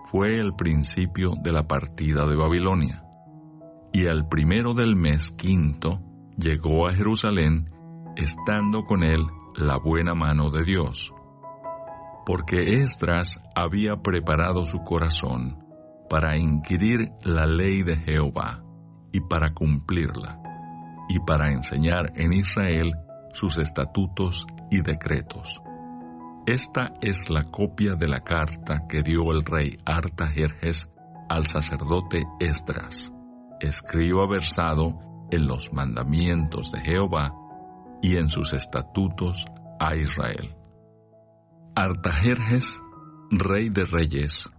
fue el principio de la partida de Babilonia. Y al 1 del mes 5 llegó a Jerusalén, estando con él la buena mano de Dios. Porque Esdras había preparado su corazón para inquirir la ley de Jehová, y para cumplirla, y para enseñar en Israel sus estatutos y decretos. Esta es la copia de la carta que dio el rey Artajerjes al sacerdote Esdras, escriba versado en los mandamientos de Jehová y en sus estatutos a Israel. Artajerjes, rey de reyes,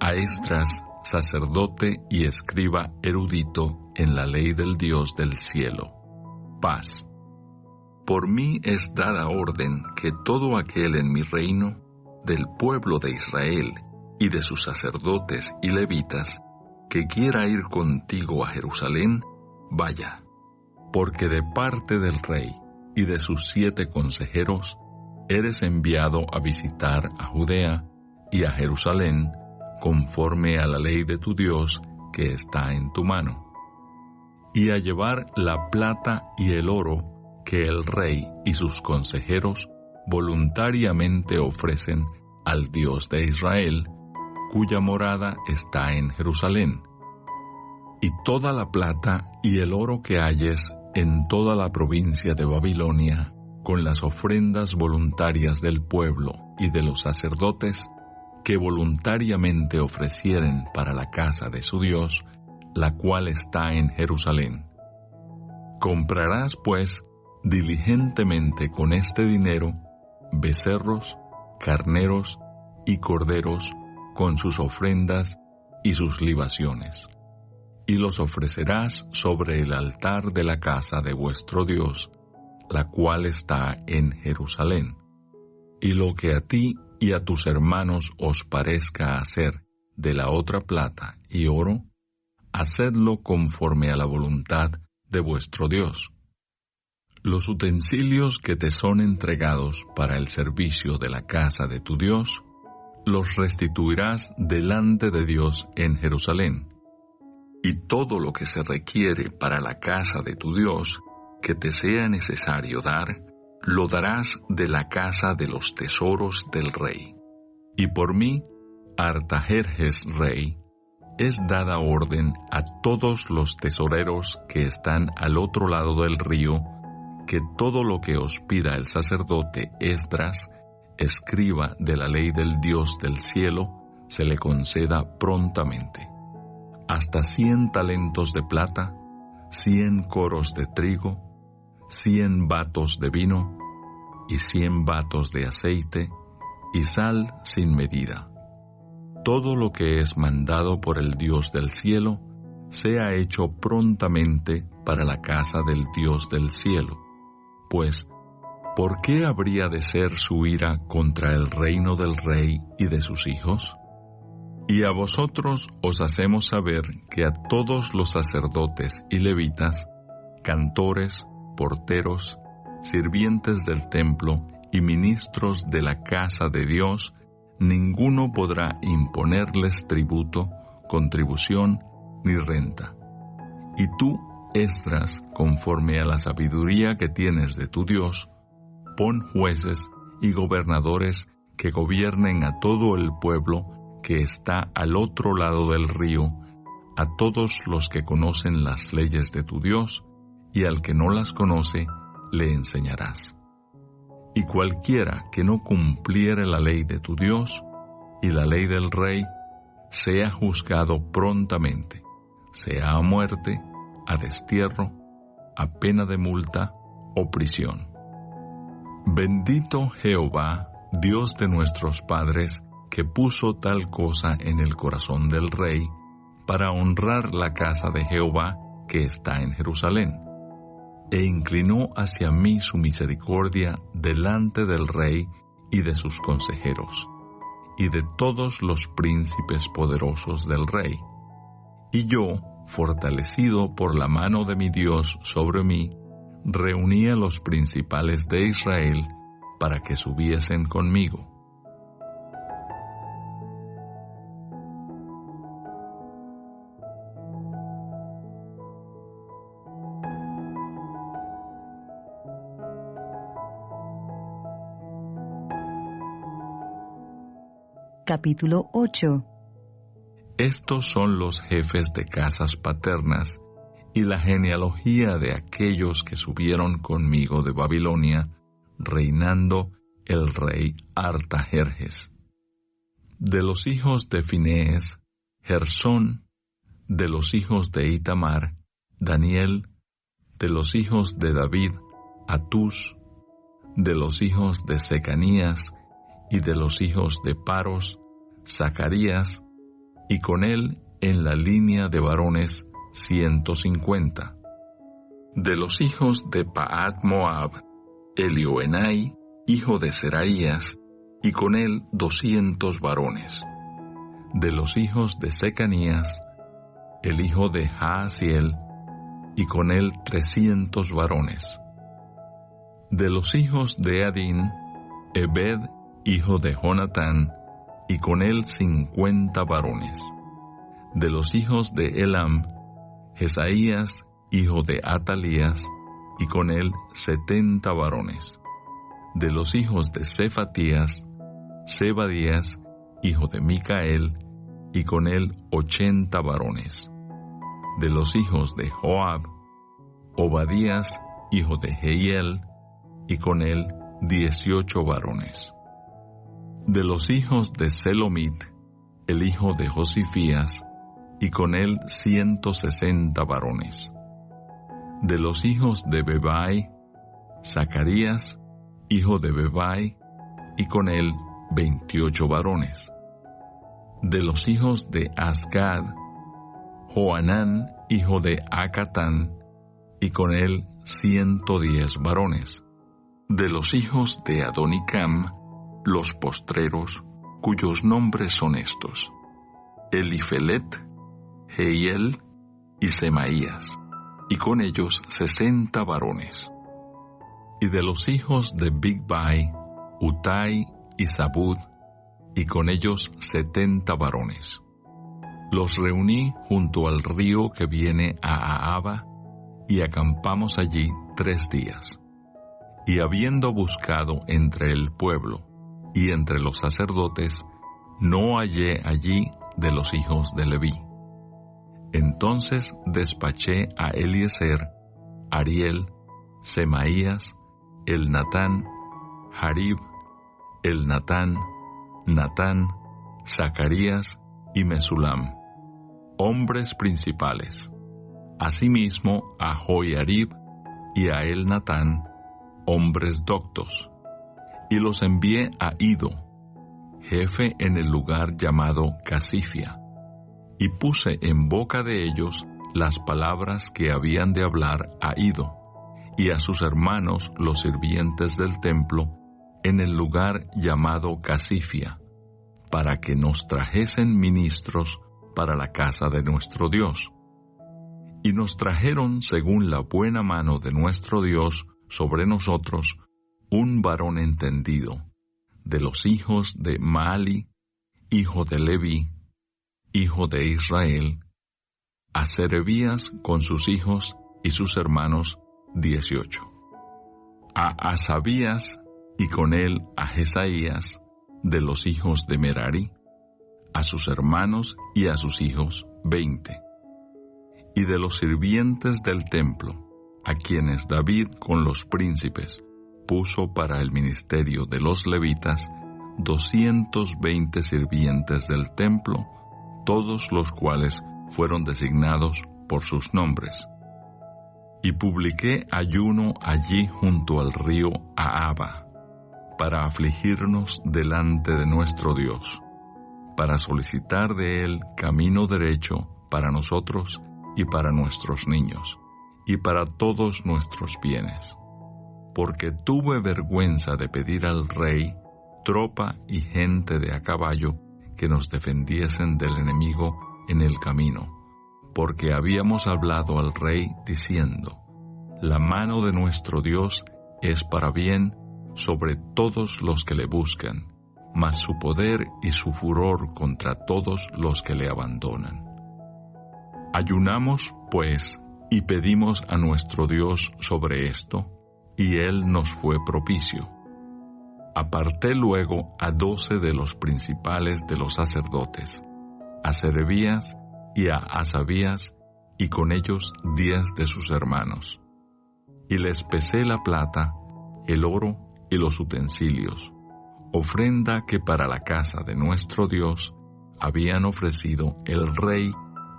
a Esdras, sacerdote y escriba erudito en la ley del Dios del cielo. Paz. Por mí es dada orden que todo aquel en mi reino, del pueblo de Israel y de sus sacerdotes y levitas, que quiera ir contigo a Jerusalén, vaya, porque de parte del rey y de sus 7 consejeros, eres enviado a visitar a Judea y a Jerusalén, conforme a la ley de tu Dios que está en tu mano, y a llevar la plata y el oro que el rey y sus consejeros voluntariamente ofrecen al Dios de Israel, cuya morada está en Jerusalén. Y toda la plata y el oro que halles en toda la provincia de Babilonia, con las ofrendas voluntarias del pueblo y de los sacerdotes, que voluntariamente ofrecieren para la casa de su Dios, la cual está en Jerusalén. Comprarás, pues, diligentemente con este dinero becerros, carneros y corderos con sus ofrendas y sus libaciones, y los ofrecerás sobre el altar de la casa de vuestro Dios, la cual está en Jerusalén. Y lo que a ti y a tus hermanos os parezca hacer de la otra plata y oro, hacedlo conforme a la voluntad de vuestro Dios. Los utensilios que te son entregados para el servicio de la casa de tu Dios, los restituirás delante de Dios en Jerusalén. Y todo lo que se requiere para la casa de tu Dios, que te sea necesario dar, lo darás de la casa de los tesoros del rey. Y por mí, Artajerjes rey, es dada orden a todos los tesoreros que están al otro lado del río, que todo lo que os pida el sacerdote Esdras, escriba de la ley del Dios del cielo, se le conceda prontamente. Hasta 100 talentos de plata, 100 coros de trigo, 100 batos de vino, y 100 batos de aceite, y sal sin medida. Todo lo que es mandado por el Dios del cielo, sea hecho prontamente para la casa del Dios del cielo. Pues, ¿por qué habría de ser su ira contra el reino del rey y de sus hijos? Y a vosotros os hacemos saber que a todos los sacerdotes y levitas, cantores, porteros, sirvientes del templo y ministros de la casa de Dios, ninguno podrá imponerles tributo, contribución ni renta. Y tú, Esdras, conforme a la sabiduría que tienes de tu Dios, pon jueces y gobernadores que gobiernen a todo el pueblo que está al otro lado del río, a todos los que conocen las leyes de tu Dios, y al que no las conoce, le enseñarás. Y cualquiera que no cumpliere la ley de tu Dios y la ley del rey, sea juzgado prontamente, sea a muerte, a destierro, a pena de multa o prisión. Bendito Jehová, Dios de nuestros padres, que puso tal cosa en el corazón del rey, para honrar la casa de Jehová que está en Jerusalén, e inclinó hacia mí su misericordia delante del rey y de sus consejeros, y de todos los príncipes poderosos del rey. Y yo, fortalecido por la mano de mi Dios sobre mí, reuní a los principales de Israel para que subiesen conmigo. Capítulo 8. Estos son los jefes de casas paternas y la genealogía de aquellos que subieron conmigo de Babilonia, reinando el rey Artajerjes. De los hijos de Finehés, Gersón; de los hijos de Itamar, Daniel; de los hijos de David, Atús; de los hijos de Secanías, y de los hijos de Paros, Zacarías, y con él en la línea de varones 150. De los hijos de Pahat Moab, Elioenai, hijo de Seraías, y con él 200 varones. De los hijos de Secanías, el hijo de Jaasiel, y con él 300 varones. De los hijos de Adín, Ebed, hijo de Jonatán, y con él 50 varones. De los hijos de Elam, Jesaías, hijo de Atalías, y con él 70 varones. De los hijos de Cefatías, Zebadías, hijo de Micael, y con él 80 varones. De los hijos de Joab, Obadías, hijo de Jehiel, y con él 18 varones. De los hijos de Selomit, el hijo de Josifías, y con él 160 varones. De los hijos de Bebai, Zacarías, hijo de Bebai, y con él 28 varones. De los hijos de Azgad, Joanán, hijo de Acatán, y con él 110 varones. De los hijos de Adonicam, los postreros, cuyos nombres son estos: Elifelet, Jehiel y Semaías, y con ellos 60 varones. Y de los hijos de Bigvai, Utai y Zabud, y con ellos 70 varones. Los reuní junto al río que viene a Ahava, y acampamos allí 3 días. Y habiendo buscado entre el pueblo y entre los sacerdotes, no hallé allí de los hijos de Leví. Entonces despaché a Eliezer, Ariel, Semaías, Elnatán, Jarib, Elnatán, Natán, Zacarías y Mesulam, hombres principales. Asimismo a Joiarib y a Elnatán, hombres doctos. Y los envié a Ido, jefe en el lugar llamado Casifia, y puse en boca de ellos las palabras que habían de hablar a Ido, y a sus hermanos los sirvientes del templo, en el lugar llamado Casifia, para que nos trajesen ministros para la casa de nuestro Dios. Y nos trajeron según la buena mano de nuestro Dios sobre nosotros un varón entendido, de los hijos de Maali, hijo de Leví, hijo de Israel, a Serebías con sus hijos y sus hermanos 18. A Asabías y con él a Jesaías, de los hijos de Merari, a sus hermanos y a sus hijos 20. y de los sirvientes del templo, a quienes David con los príncipes puso para el ministerio de los levitas, 220 sirvientes del templo, todos los cuales fueron designados por sus nombres. Y publiqué ayuno allí junto al río Ahava, para afligirnos delante de nuestro Dios, para solicitar de Él camino derecho para nosotros y para nuestros niños, y para todos nuestros bienes. Porque tuve vergüenza de pedir al rey tropa y gente de a caballo que nos defendiesen del enemigo en el camino, porque habíamos hablado al rey diciendo: la mano de nuestro Dios es para bien sobre todos los que le buscan, mas su poder y su furor contra todos los que le abandonan. Ayunamos, pues, y pedimos a nuestro Dios sobre esto, y Él nos fue propicio. Aparté luego a 12 de los principales de los sacerdotes, a Serebías y a Asabías, y con ellos 10 de sus hermanos. Y les pesé la plata, el oro y los utensilios, ofrenda que para la casa de nuestro Dios habían ofrecido el rey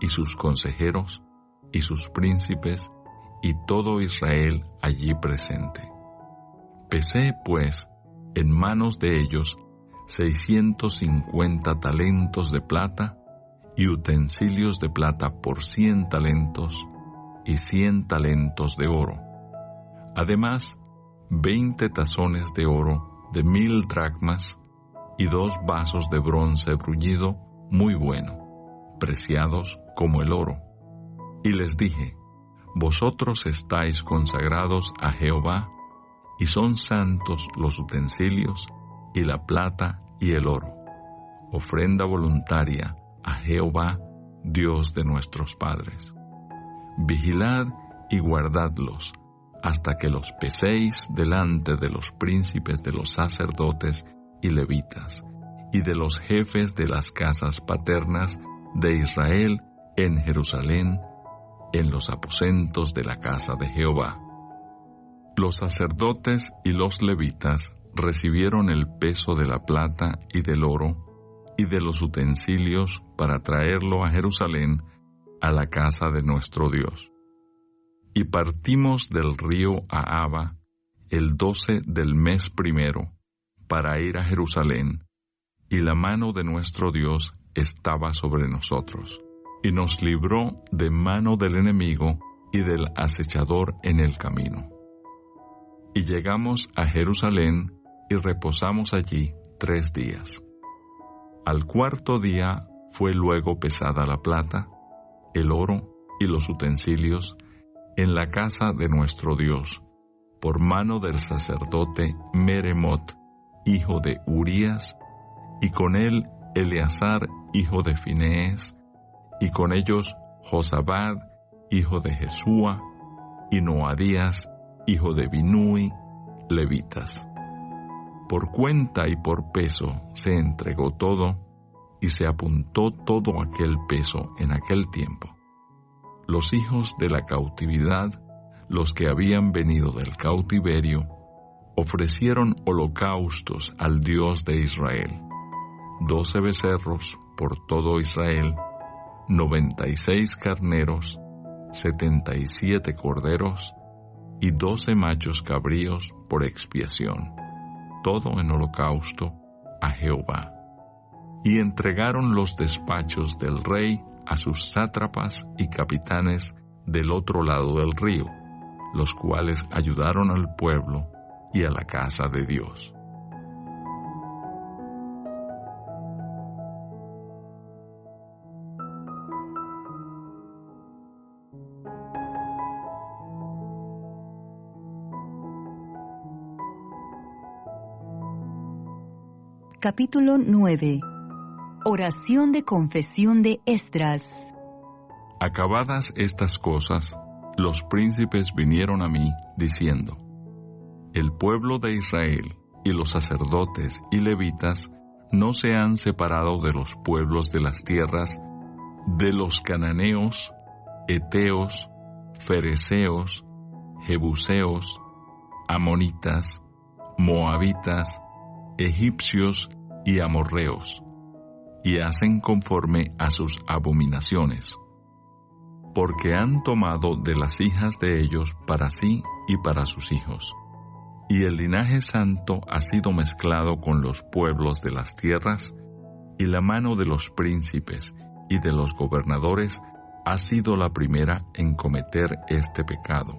y sus consejeros, y sus príncipes, y todo Israel allí presente. Pesé, pues, en manos de ellos 650 talentos de plata, y utensilios de plata por 100 talentos, y 100 talentos de oro. Además, 20 tazones de oro de 1000 dracmas, y 2 vasos de bronce bruñido muy bueno, preciados como el oro. Y les dije: vosotros estáis consagrados a Jehová, y son santos los utensilios, y la plata y el oro, ofrenda voluntaria a Jehová, Dios de nuestros padres. Vigilad y guardadlos, hasta que los peséis delante de los príncipes de los sacerdotes y levitas, y de los jefes de las casas paternas de Israel en Jerusalén, en los aposentos de la casa de Jehová. Los sacerdotes y los levitas recibieron el peso de la plata y del oro y de los utensilios para traerlo a Jerusalén, a la casa de nuestro Dios. Y partimos del río Ahava el 12 del mes primero para ir a Jerusalén, y la mano de nuestro Dios estaba sobre nosotros, y nos libró de mano del enemigo y del acechador en el camino. Y llegamos a Jerusalén y reposamos allí 3 días. Al 4º día fue luego pesada la plata, el oro y los utensilios en la casa de nuestro Dios, por mano del sacerdote Meremot, hijo de Urías, y con él Eleazar, hijo de Finees, y con ellos Josabad, hijo de Jesúa, y Noadías, hijo de Binui, levitas. Por cuenta y por peso se entregó todo, y se apuntó todo aquel peso en aquel tiempo. Los hijos de la cautividad, los que habían venido del cautiverio, ofrecieron holocaustos al Dios de Israel: 12 becerros por todo Israel, 96 carneros, 77 corderos, y 12 machos cabríos por expiación, todo en holocausto a Jehová. Y entregaron los despachos del rey a sus sátrapas y capitanes del otro lado del río, los cuales ayudaron al pueblo y a la casa de Dios. Capítulo 9. Oración de confesión de Esdras. Acabadas estas cosas, los príncipes vinieron a mí, diciendo: el pueblo de Israel y los sacerdotes y levitas no se han separado de los pueblos de las tierras, de los cananeos, heteos, fereceos, jebuseos, amonitas, moabitas, egipcios y amorreos, y hacen conforme a sus abominaciones, porque han tomado de las hijas de ellos para sí y para sus hijos. Y el linaje santo ha sido mezclado con los pueblos de las tierras, y la mano de los príncipes y de los gobernadores ha sido la primera en cometer este pecado.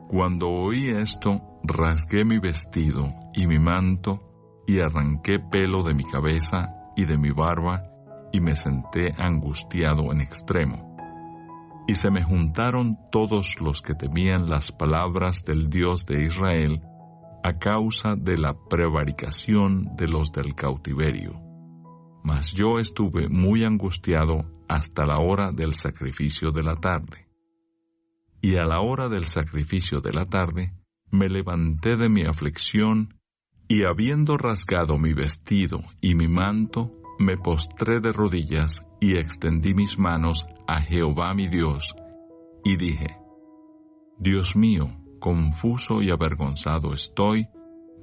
Cuando oí esto, rasgué mi vestido y mi manto, y arranqué pelo de mi cabeza y de mi barba, y me senté angustiado en extremo. Y se me juntaron todos los que temían las palabras del Dios de Israel, a causa de la prevaricación de los del cautiverio. Mas yo estuve muy angustiado hasta la hora del sacrificio de la tarde. Y a la hora del sacrificio de la tarde, me levanté de mi aflicción, y habiendo rasgado mi vestido y mi manto, me postré de rodillas y extendí mis manos a Jehová mi Dios, y dije: Dios mío, confuso y avergonzado estoy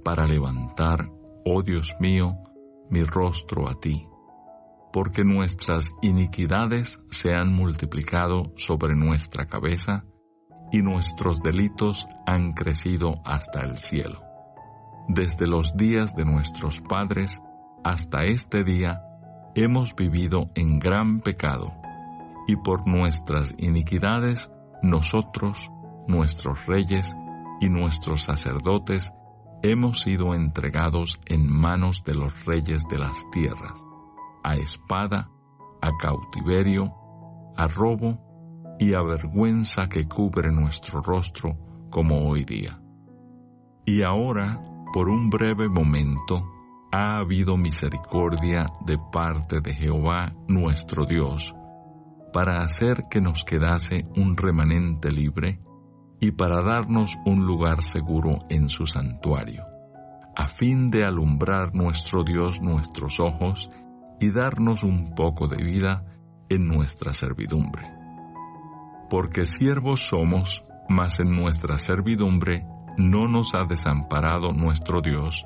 para levantar, oh Dios mío, mi rostro a ti, porque nuestras iniquidades se han multiplicado sobre nuestra cabeza, y nuestros delitos han crecido hasta el cielo. Desde los días de nuestros padres hasta este día hemos vivido en gran pecado, y por nuestras iniquidades nosotros, nuestros reyes y nuestros sacerdotes hemos sido entregados en manos de los reyes de las tierras, a espada, a cautiverio, a robo y a vergüenza que cubre nuestro rostro como hoy día. Y ahora, por un breve momento, ha habido misericordia de parte de Jehová nuestro Dios, para hacer que nos quedase un remanente libre y para darnos un lugar seguro en su santuario, a fin de alumbrar nuestro Dios nuestros ojos y darnos un poco de vida en nuestra servidumbre. Porque siervos somos, mas en nuestra servidumbre no nos ha desamparado nuestro Dios,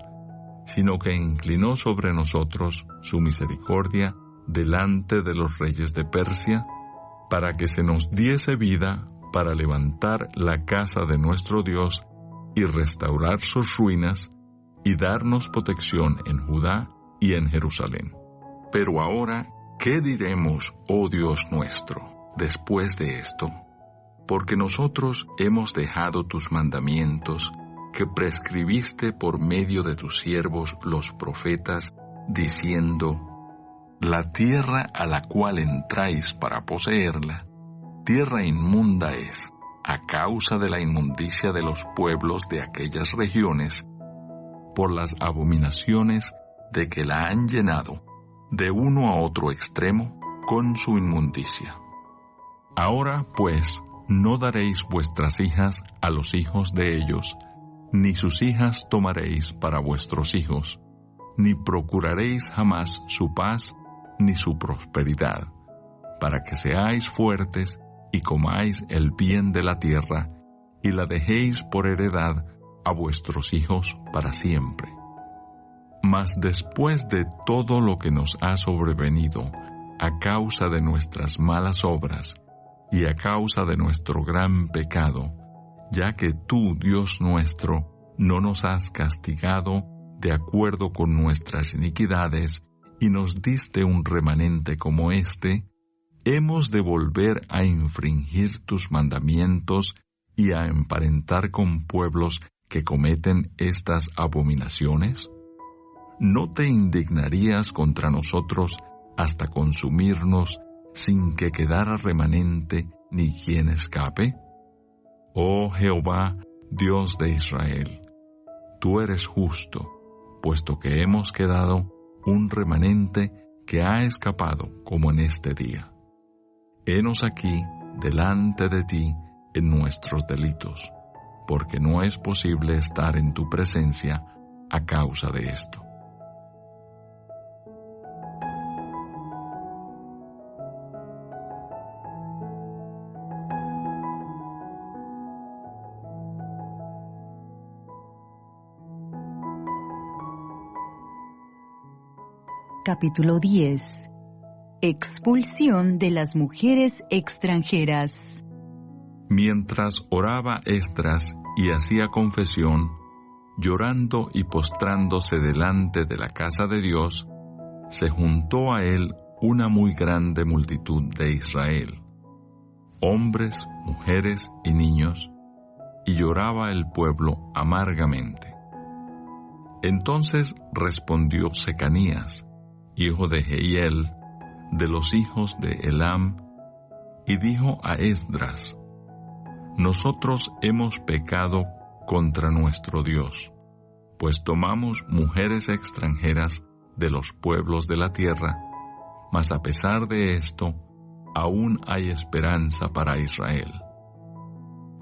sino que inclinó sobre nosotros su misericordia delante de los reyes de Persia, para que se nos diese vida para levantar la casa de nuestro Dios y restaurar sus ruinas, y darnos protección en Judá y en Jerusalén. Pero ahora, ¿qué diremos, oh Dios nuestro, después de esto? Porque nosotros hemos dejado tus mandamientos, que prescribiste por medio de tus siervos los profetas, diciendo: La tierra a la cual entráis para poseerla, tierra inmunda es, a causa de la inmundicia de los pueblos de aquellas regiones, por las abominaciones de que la han llenado, de uno a otro extremo, con su inmundicia. Ahora, pues, no daréis vuestras hijas a los hijos de ellos, ni sus hijas tomaréis para vuestros hijos, ni procuraréis jamás su paz ni su prosperidad, para que seáis fuertes y comáis el bien de la tierra, y la dejéis por heredad a vuestros hijos para siempre. Mas después de todo lo que nos ha sobrevenido, a causa de nuestras malas obras, y a causa de nuestro gran pecado, ya que tú, Dios nuestro, no nos has castigado de acuerdo con nuestras iniquidades, y nos diste un remanente como este, hemos de volver a infringir tus mandamientos y a emparentar con pueblos que cometen estas abominaciones? ¿No te indignarías contra nosotros hasta consumirnos sin que quedara remanente ni quien escape? Oh Jehová, Dios de Israel, tú eres justo, puesto que hemos quedado un remanente que ha escapado como en este día. Henos aquí delante de ti en nuestros delitos, porque no es posible estar en tu presencia a causa de esto. capítulo 10. Expulsión de las mujeres extranjeras. Mientras oraba Esdras y hacía confesión, llorando y postrándose delante de la casa de Dios, se juntó a él una muy grande multitud de Israel, hombres, mujeres y niños, y lloraba el pueblo amargamente. Entonces respondió Secanías, hijo de Jehiel, de los hijos de Elam, y dijo a Esdras: Nosotros hemos pecado contra nuestro Dios, pues tomamos mujeres extranjeras de los pueblos de la tierra, mas a pesar de esto, aún hay esperanza para Israel.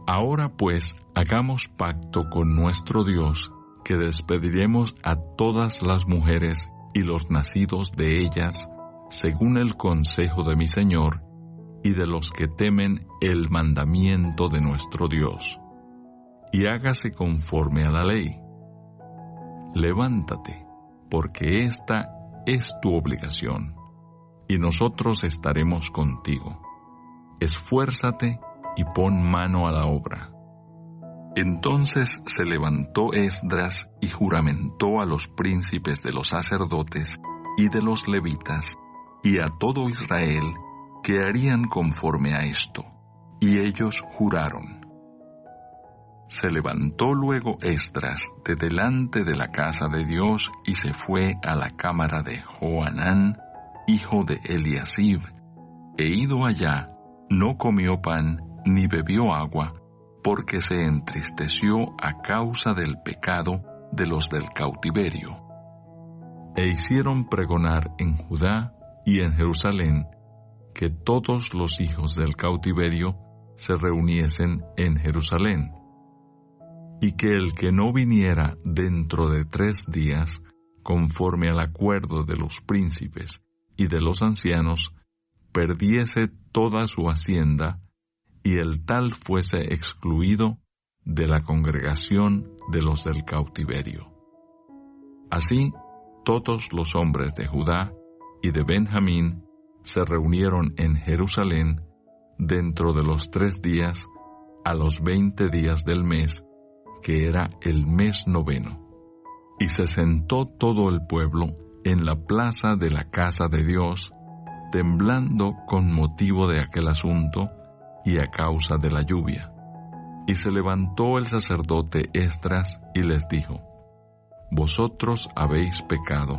Ahora pues, hagamos pacto con nuestro Dios, que despediremos a todas las mujeres y los nacidos de ellas, según el consejo de mi Señor, y de los que temen el mandamiento de nuestro Dios. Y hágase conforme a la ley. Levántate, porque esta es tu obligación, y nosotros estaremos contigo. Esfuérzate y pon mano a la obra. Entonces se levantó Esdras y juramentó a los príncipes de los sacerdotes y de los levitas, y a todo Israel, que harían conforme a esto, y ellos juraron. Se levantó luego Esdras de delante de la casa de Dios y se fue a la cámara de Johanán, hijo de Eliasib, e ido allá, no comió pan ni bebió agua, porque se entristeció a causa del pecado de los del cautiverio. E hicieron pregonar en Judá y en Jerusalén que todos los hijos del cautiverio se reuniesen en Jerusalén, y que el que no viniera dentro de 3 días, conforme al acuerdo de los príncipes y de los ancianos, perdiese toda su hacienda, y el tal fuese excluido de la congregación de los del cautiverio. Así, todos los hombres de Judá y de Benjamín se reunieron en Jerusalén dentro de los 3 días, a los 20 días del mes, que era el mes 9. Y se sentó todo el pueblo en la plaza de la casa de Dios, temblando con motivo de aquel asunto y a causa de la lluvia. Y se levantó el sacerdote Esdras y les dijo: Vosotros habéis pecado,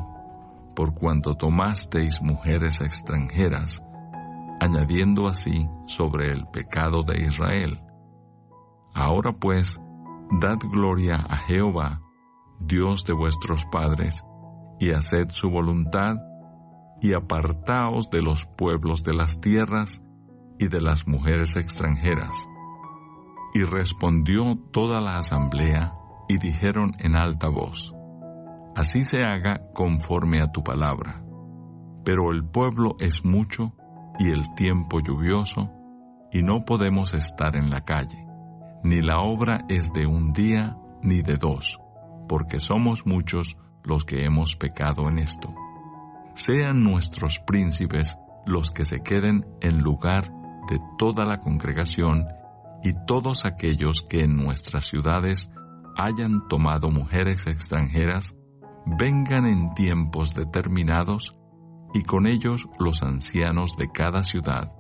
por cuanto tomasteis mujeres extranjeras, añadiendo así sobre el pecado de Israel. Ahora pues, dad gloria a Jehová, Dios de vuestros padres, y haced su voluntad, y apartaos de los pueblos de las tierras y de las mujeres extranjeras. Y respondió toda la asamblea, y dijeron en alta voz: Así se haga conforme a tu palabra. Pero el pueblo es mucho, y el tiempo lluvioso, y no podemos estar en la calle, ni la obra es de 1 día, ni de 2, porque somos muchos los que hemos pecado en esto. Sean nuestros príncipes los que se queden en lugar de toda la congregación, y todos aquellos que en nuestras ciudades hayan tomado mujeres extranjeras, vengan en tiempos determinados, y con ellos los ancianos de cada ciudad,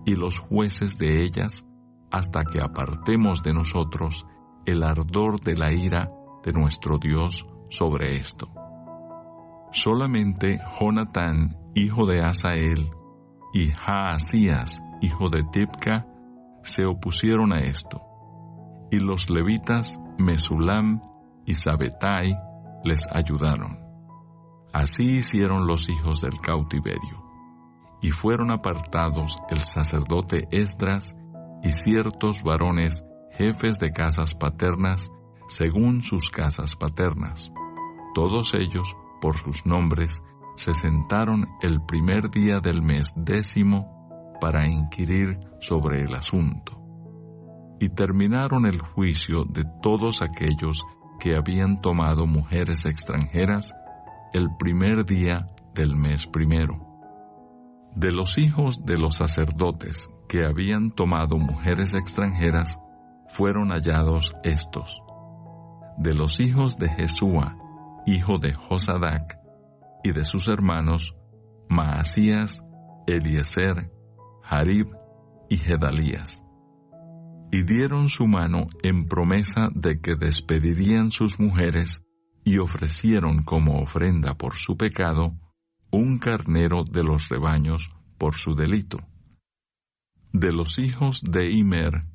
y los jueces de ellas, hasta que apartemos de nosotros el ardor de la ira de nuestro Dios sobre esto. Solamente Jonatán, hijo de Asael, y Jaasías, hijo de Tibca, se opusieron a esto, y los levitas Mesulam y Sabetai les ayudaron. Así hicieron los hijos del cautiverio, y fueron apartados el sacerdote Esdras y ciertos varones jefes de casas paternas, según sus casas paternas. Todos ellos, por sus nombres, se sentaron el primer día del mes 10 para inquirir sobre el asunto. Y terminaron el juicio de todos aquellos que habían tomado mujeres extranjeras el primer día del mes primero. De los hijos de los sacerdotes que habían tomado mujeres extranjeras, fueron hallados estos: de los hijos de Jesúa, hijo de Josadac, y de sus hermanos, Maasías, Eliezer, Jarib y Gedalías. Y dieron su mano en promesa de que despedirían sus mujeres, y ofrecieron como ofrenda por su pecado un carnero de los rebaños por su delito. De los hijos de Immer,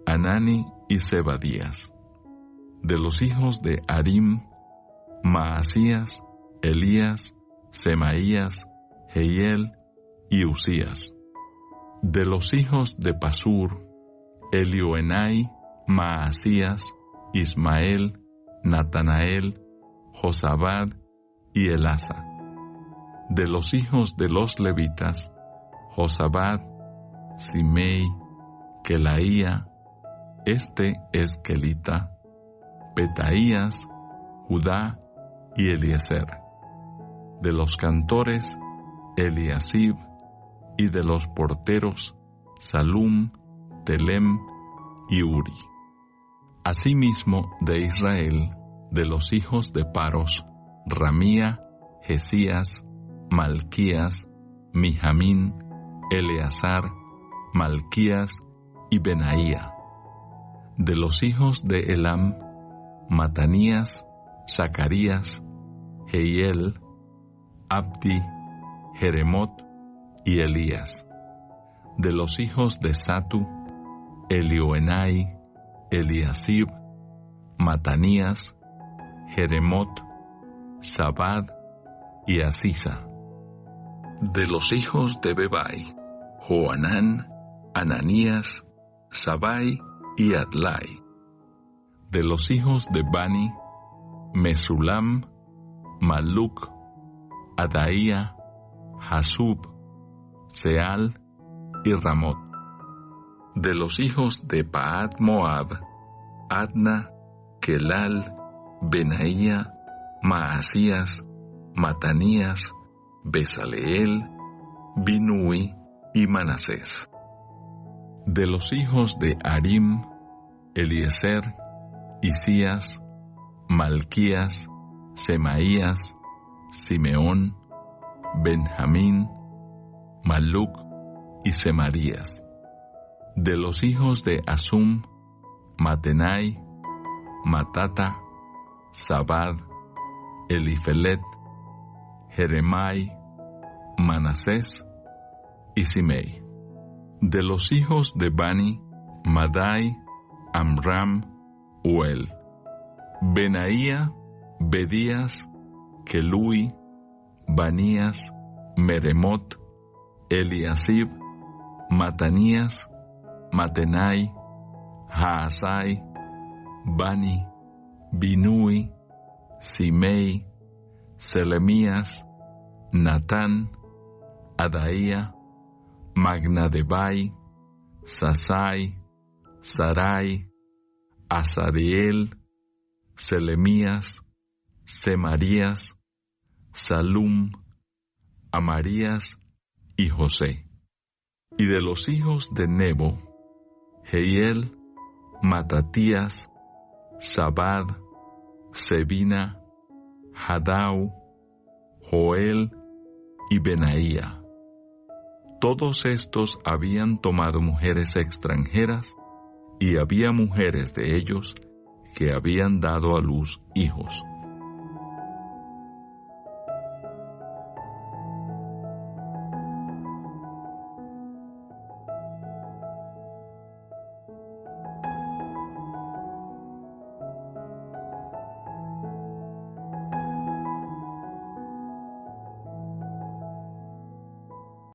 Anani y Zebadías. De los hijos de Harim, Maasías, Elías, Semaías, Jehiel y Usías. De los hijos de Pasur, Elioenai, Maasías, Ismael, Natanael, Josabad y Elasa. De los hijos de los levitas, Josabad, Simei, Kelaía, este es Kelita, Petaías, Judá y Eliezer. De los cantores, Eliasib, y de los porteros, Salum, Telem y Uri. Asimismo de Israel, de los hijos de Paros, Ramía, Jesías, Malquías, Mijamín, Eleazar, Malquías y Benaía. De los hijos de Elam, Matanías, Zacarías, Jehiel, Abdi, Jeremot y Elías. De los hijos de Satu, Elioenai, Eliasib, Matanías, Jeremot, Zabad y Asisa. De los hijos de Bebai, Joanán, Ananías, Sabai y Adlai. De los hijos de Bani, Mesulam, Maluc, Adaía, Hasub, Seal y Ramot. De los hijos de Paat Moab, Adna, Kelal, Benaía, Maasías, Matanías, Besaleel, Binui y Manasés. De los hijos de Harim, Eliezer, Isías, Malquías, Semaías, Simeón, Benjamín, Maluc y Semarías. De los hijos de Asum, Matenai, Matata, Zabad, Elifelet, Jeremai, Manasés y Simei. De los hijos de Bani, Madai, Amram, Uel, Benaía, Bedías, Kelui, Banías, Meremot, Eliasib, Matanías, Matenai, Haasai, Bani, Binui, Simei, Selemías, Natán, Adaía, Magnadebai, Sasai, Sarai, Asariel, Selemías, Semarías, Salum, Amarías y José. Y de los hijos de Nebo, Jehiel, Matatías, Zabad, Sebina, Hadau, Joel y Benaía. Todos estos habían tomado mujeres extranjeras, y había mujeres de ellos que habían dado a luz hijos.